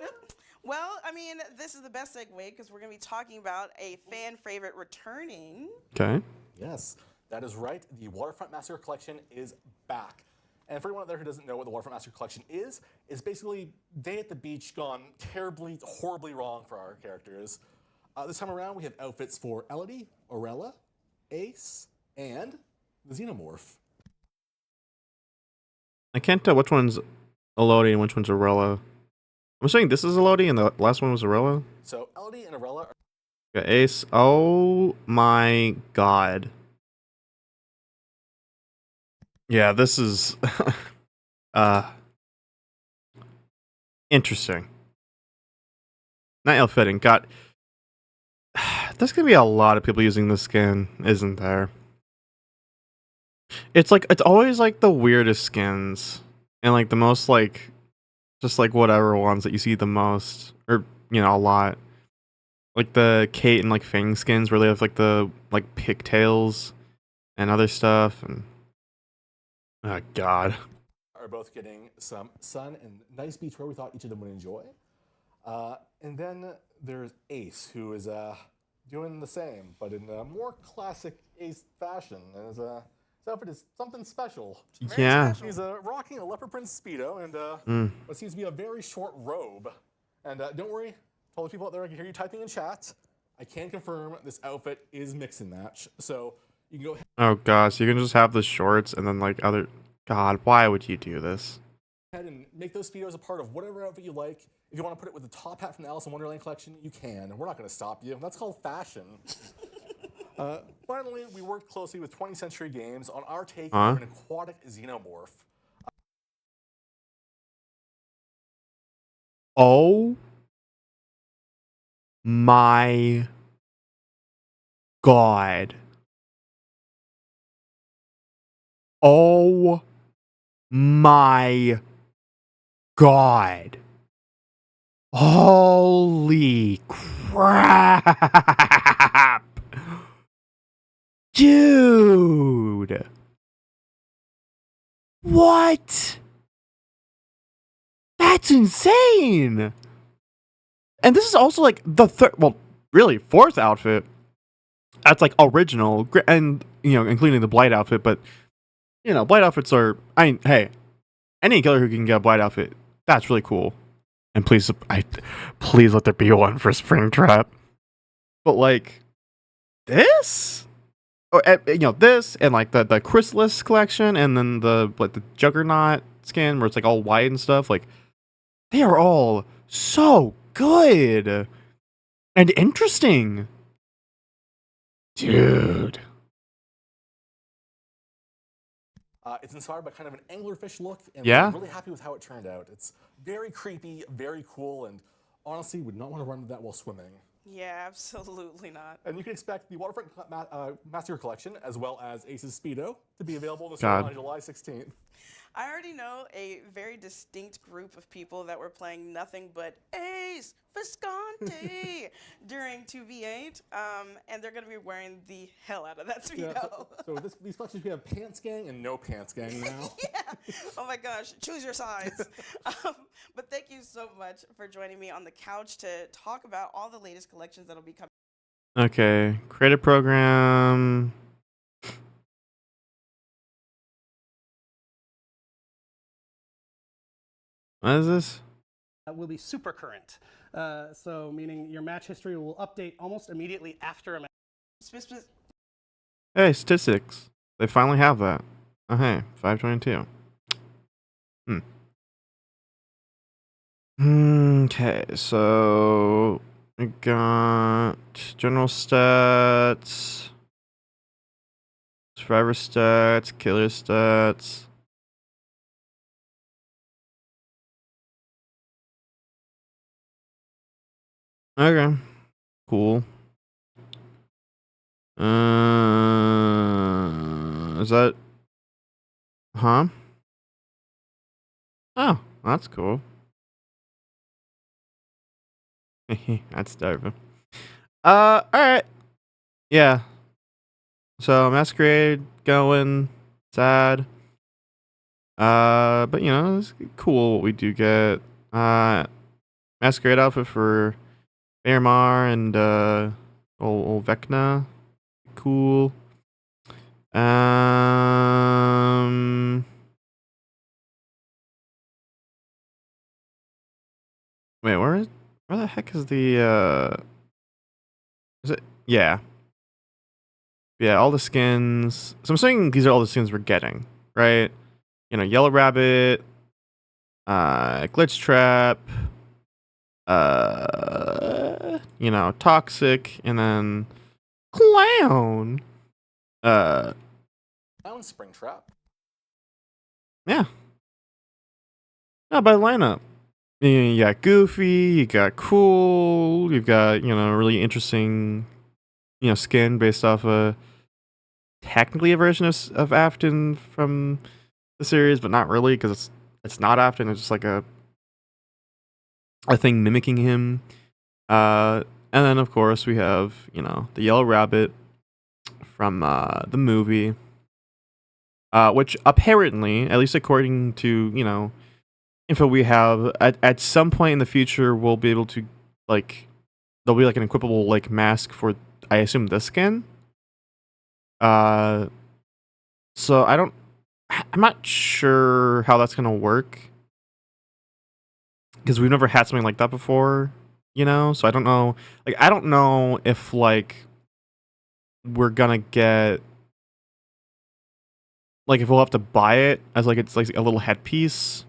Well, I mean, this is the best segue because we're going to be talking about a fan favorite returning. Okay. Yes, that is right. The Waterfront Massacre Collection is back. And for anyone out there who doesn't know what the Waterfront Massacre Collection is basically Day at the Beach gone terribly, horribly wrong for our characters. This time around, we have outfits for Elodie, Orella, Ace, and the Xenomorph. I can't tell which one's Elodie and which one's Orella. I'm assuming this is Elodie and the last one was Orella. So Elodie and Orella are Okay, Ace. Oh my God. Yeah, this is interesting. Not ill-fitting. God, there's gonna be a lot of people using this skin, isn't there? It's always like the weirdest skins and like the most like just like whatever ones that you see the most, or a lot. Like the Kate and like Fang skins where they have like the like pigtails and other stuff, and oh God. are both getting some sun and nice beach wear we thought each of them would enjoy. And then there's Ace, who is doing the same, but in a more classic Ace fashion. And his outfit is something special. Yeah. He's rocking a leopard print Speedo and what seems to be a very short robe. And don't worry, all the people out there, I can hear you typing in chat. I can confirm this outfit is mix and match. So you can go ahead Oh gosh, you can just have the shorts and then like other. God, why would you do this? ahead and make those Speedos a part of whatever outfit you like. If you want to put it with the top hat from the Alice in Wonderland collection, you can. And we're not going to stop you. That's called fashion. Finally, we worked closely with 20th Century Games on our take on an aquatic xenomorph. Oh my God. Oh my God. Holy crap. Dude. What? That's insane. And this is also like the third, well, really fourth outfit. That's like original, and including the Blight outfit. But Blight outfits are. I mean, hey, any killer who can get a Blight outfit, that's really cool. And please let there be one for Springtrap. But like this, or this, and like the Chrysalis collection, and then the Juggernaut skin where it's like all white and stuff. Like they are all so good and interesting, dude. It's inspired by kind of an anglerfish look, and yeah, I'm really happy with how it turned out. It's very creepy, very cool, and honestly would not want to run into that while swimming. Yeah, absolutely not. And you can expect the Waterfront Massacre Collection, as well as Ace's Speedo, to be available in the store on July 16th. I already know a very distinct group of people that were playing nothing but Ace Visconti during 2v8, and they're going to be wearing the hell out of that Speedo. Yeah, so these collections, we have Pants Gang and No Pants Gang now. Yeah. Oh my gosh, choose your size. But thank you so much for joining me on the couch to talk about all the latest collections that'll be coming. Okay, creative program. What is this? Will be super current. So meaning your match history will update almost immediately after a match. Hey, statistics. They finally have that. Oh, hey, 522. Okay, so we got general stats, survivor stats, killer stats. Okay, cool. Is that? Huh? Oh, that's cool. That's dope. Alright. Yeah. So Masquerade going sad. But it's cool what we do get. Masquerade outfit for Bearmar and old Vecna. Cool. Wait, where the heck is the is it? Yeah, all the skins. So I'm assuming these are all the skins we're getting, right? Yellow Rabbit, Glitch Trap, Toxic, and then Clown. Clown, Springtrap. Yeah. Not by lineup. You got Goofy, you got Cool, you've got, really interesting, skin based off technically a version of Afton from the series, but not really, because it's not Afton, it's just like a thing mimicking him. And then, of course, we have, the Yellow Rabbit from the movie, which apparently, at least according to, info we have, at some point in the future we'll be able to there'll be an equipable mask for, I assume, this skin. So I'm not sure how that's gonna work, because we've never had something like that before, so I don't know if we're gonna get if we'll have to buy it as it's a little headpiece,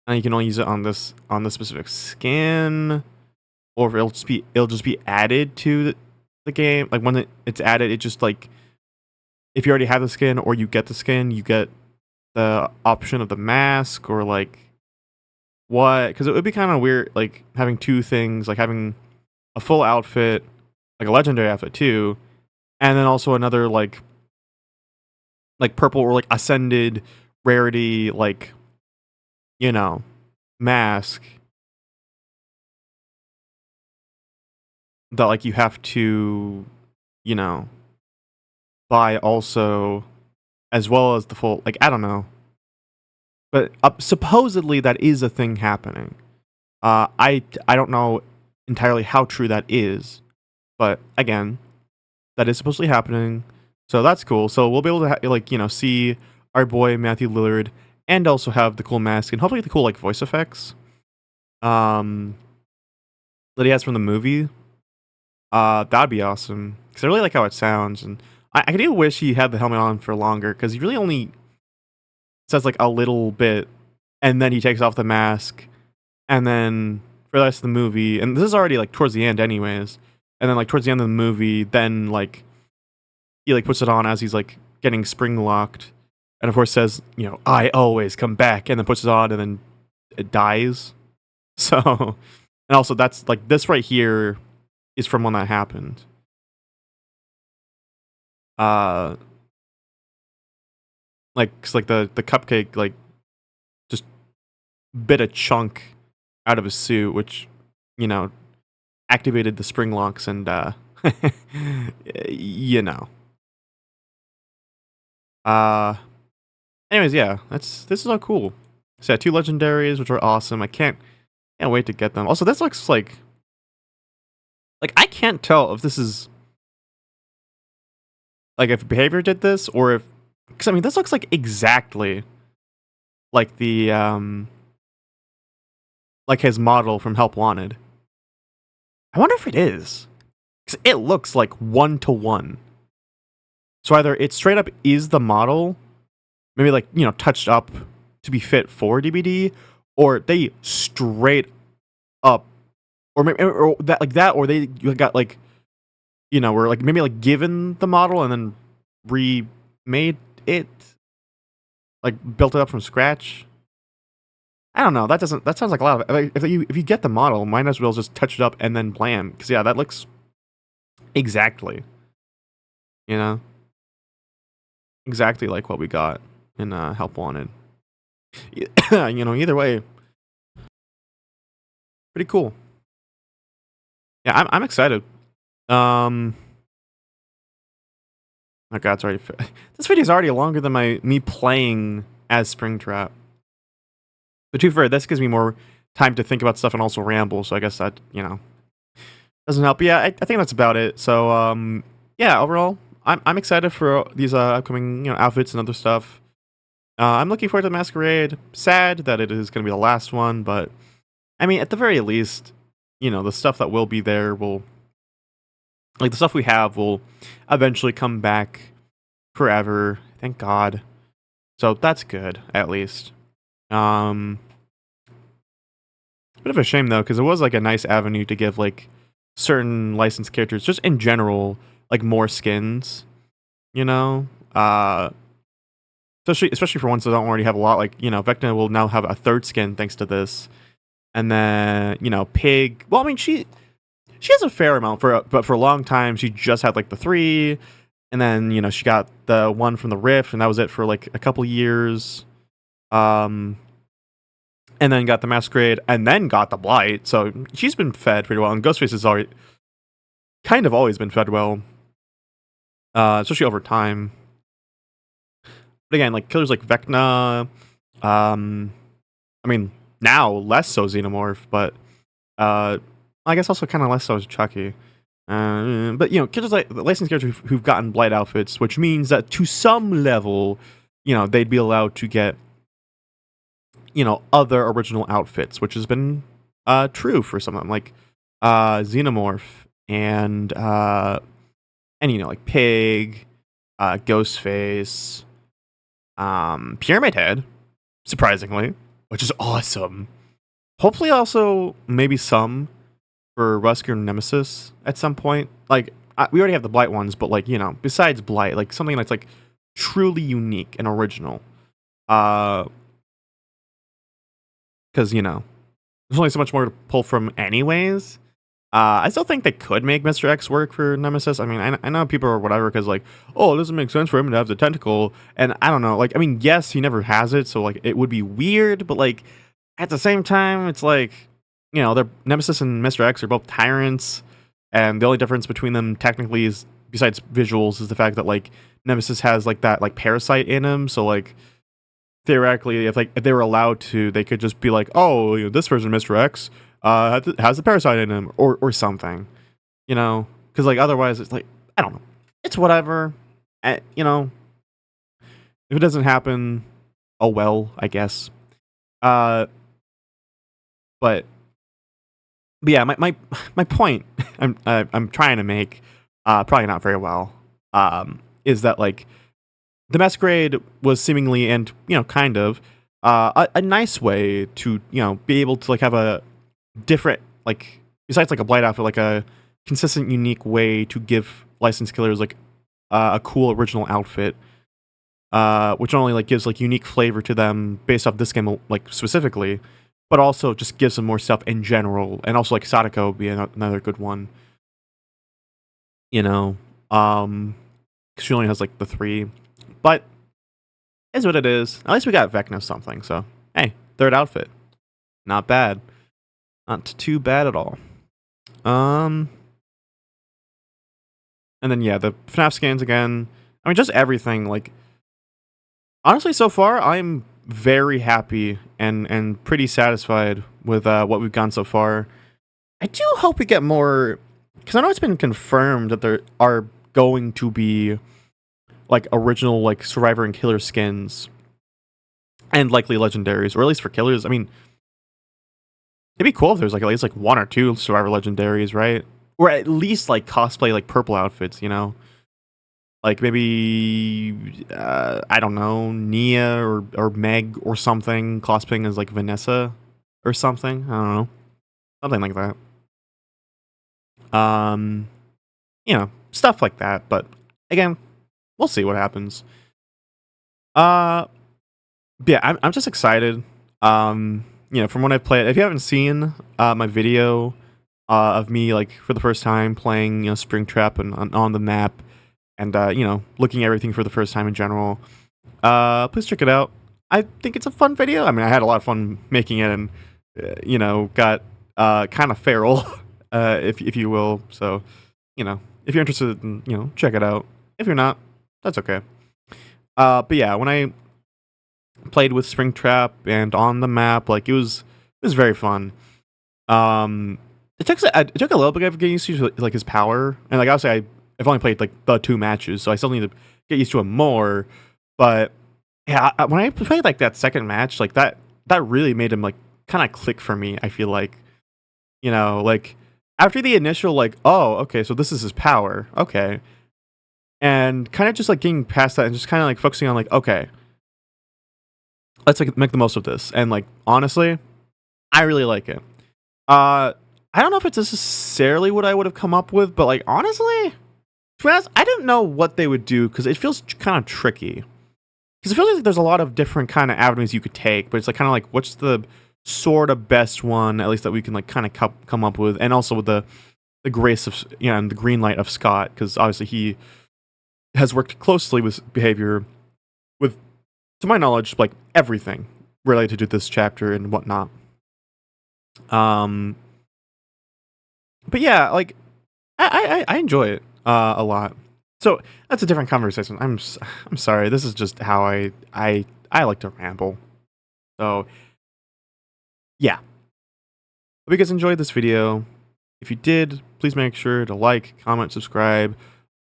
and you can only use it on this specific skin, or if it'll just be added to the game. Like when it's added, it just like if you already have the skin or you get the skin, you get the option of the mask or like what? Because it would be kind of weird, like having two things, like having a full outfit, like a legendary outfit too, and then also another like purple or like ascended rarity, like, you know, mask that like you have to, you know, buy also, as well as the full, like, I don't know, but supposedly that is a thing happening. I don't know entirely how true that is, but again, that is supposedly happening, so that's cool. So we'll be able to like, you know, see our boy Matthew Lillard and also have the cool mask and hopefully the cool like voice effects that he has from the movie. That'd be awesome because I really like how it sounds, and I could even wish he had the helmet on for longer because he really only says like a little bit, and then he takes off the mask, and then for the rest of the movie, and this is already like towards the end, anyways, and then like towards the end of the movie, then like he like puts it on as he's like getting spring locked, and of course says, you know, "I always come back," and then puts it on, and then it dies. So, and also that's like this right here is from when that happened. Like, 'cause, like the cupcake like just bit a chunk out of his suit, which, you know, activated the spring locks, and you know. Uh, anyways, yeah, this is all cool. So yeah, 2 legendaries, which are awesome. I can't wait to get them. Also, this looks like I can't tell if this is like if Behavior did this or if, because I mean this looks like exactly like the like his model from Help Wanted. I wonder if it is, because it looks like 1-to-1. So either it straight up is the model, maybe like, you know, touched up to be fit for DBD, or they straight up, or maybe or that like that, or they got like, you know, were like maybe like given the model and then remade it, like built it up from scratch. I don't know. That sounds like a lot of. Like, if you get the model, might as well just touch it up and then blam. Because yeah, that looks exactly, you know, exactly like what we got in Help Wanted. You know, either way, pretty cool. Yeah, I'm excited. Oh god, it's already this video is already longer than me playing as Springtrap. But to be fair, this gives me more time to think about stuff and also ramble. So I guess that, you know, doesn't help. But yeah, I think that's about it. So yeah, overall, I'm excited for these upcoming, you know, outfits and other stuff. I'm looking forward to the Masquerade. Sad that it is going to be the last one, but I mean, at the very least, you know, the stuff that will be there will, like the stuff we have will eventually come back forever. Thank God. So that's good, at least. Bit of a shame though, because it was like a nice avenue to give like certain licensed characters, just in general, like more skins. You know, especially for ones that don't already have a lot. Like, you know, Vecna will now have a 3rd skin thanks to this, and then, you know, Pig. Well, I mean, she has a fair amount but for a long time she just had like the 3, and then, you know, she got the one from the Rift, and that was it for like a couple years. And then got the Masquerade, and then got the Blight. So she's been fed pretty well, and Ghostface has already kind of always been fed well, especially over time. But again, like killers like Vecna, I mean now less so Xenomorph, but I guess also kind of less so as Chucky. But you know, killers like the licensed characters who've gotten Blight outfits, which means that to some level, you know, they'd be allowed to get, you know, other original outfits, which has been true for some of them, like Xenomorph and you know, like Pig, Ghostface, Pyramid Head, surprisingly, which is awesome. Hopefully, also maybe some for Rusker and Nemesis at some point. Like we already have the Blight ones, but like besides Blight, like something that's like truly unique and original. Because there's only so much more to pull from, anyways. I still think they could make Mr. X work for Nemesis. I mean, I know people are whatever because like, oh, it doesn't make sense for him to have the tentacle, and I don't know. Like, I mean, yes, he never has it, so like it would be weird, but like at the same time, it's like they're Nemesis and Mr. X are both tyrants, and the only difference between them technically is, besides visuals, is the fact that like Nemesis has like that like parasite in him, so like theoretically, if they were allowed to, they could just be like, oh, this version of Mr. X has the parasite in him, or something, because like otherwise it's like, I don't know, it's whatever. If it doesn't happen, oh well, I guess. But yeah, my point I'm trying to make, probably not very well, is that like the Masquerade was seemingly, and kind of a nice way to be able to like have a different, like, besides like a Blight outfit, like a consistent, unique way to give licensed killers like a cool original outfit, which not only like gives like unique flavor to them based off this game like specifically, but also just gives them more stuff in general. And also like Sadako would be another good one, because she only has like the 3, but is what it is. At least we got Vecna something, so hey, 3rd outfit, not bad. Not too bad at all. And then yeah, the FNAF scans again. I mean, just everything. Like, honestly, so far I'm very happy and pretty satisfied with what we've gotten so far. I do hope we get more, because I know it's been confirmed that there are going to be like original like Survivor and Killer skins, and likely legendaries, or at least for killers. I mean, it'd be cool if there's like at least like 1 or 2 Survivor legendaries, right? Or at least like cosplay like purple outfits, like maybe I don't know, Nia or Meg or something cosplaying as like Vanessa or something. I don't know, something like that. Stuff like that. But again, we'll see what happens. Yeah, I'm just excited. From when I've played, if you haven't seen my video of me like for the first time playing Springtrap and on the map, and looking at everything for the first time in general, please check it out. I think it's a fun video. I mean, I had a lot of fun making it, and got kind of feral, if you will. So if you're interested, check it out. If you're not, that's okay. But yeah, when I played with Springtrap and on the map, like it was very fun. It took a little bit of getting used to like his power, and like obviously I've only played like the 2 matches, so I still need to get used to him more. But yeah, when I played like that second match, like that really made him like kind of click for me. I feel like like after the initial like, oh okay, so this is his power, okay, and kind of just like getting past that and just kind of like focusing on like, okay, let's like make the most of this. And like honestly, I really like it. I don't know if it's necessarily what I would have come up with, but like honestly, to be honest, I didn't know what they would do because it feels kind of tricky. Because it feels like there's a lot of different kind of avenues you could take, but it's like kind of like what's the sort of best one, at least that we can like kind of come up with, and also with the grace of and the green light of Scott, because obviously he has worked closely with Behavior, with, to my knowledge, like everything related to this chapter and whatnot. But yeah, like I enjoy it a lot. So that's a different conversation. I'm sorry. This is just how I like to ramble. So yeah. Hope you guys enjoyed this video. If you did, please make sure to like, comment, subscribe,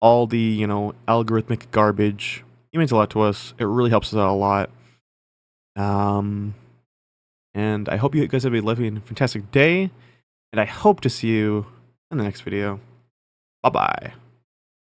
all the algorithmic garbage. It means a lot to us. It really helps us out a lot. And I hope you guys have a lovely and fantastic day. And I hope to see you in the next video. Bye-bye.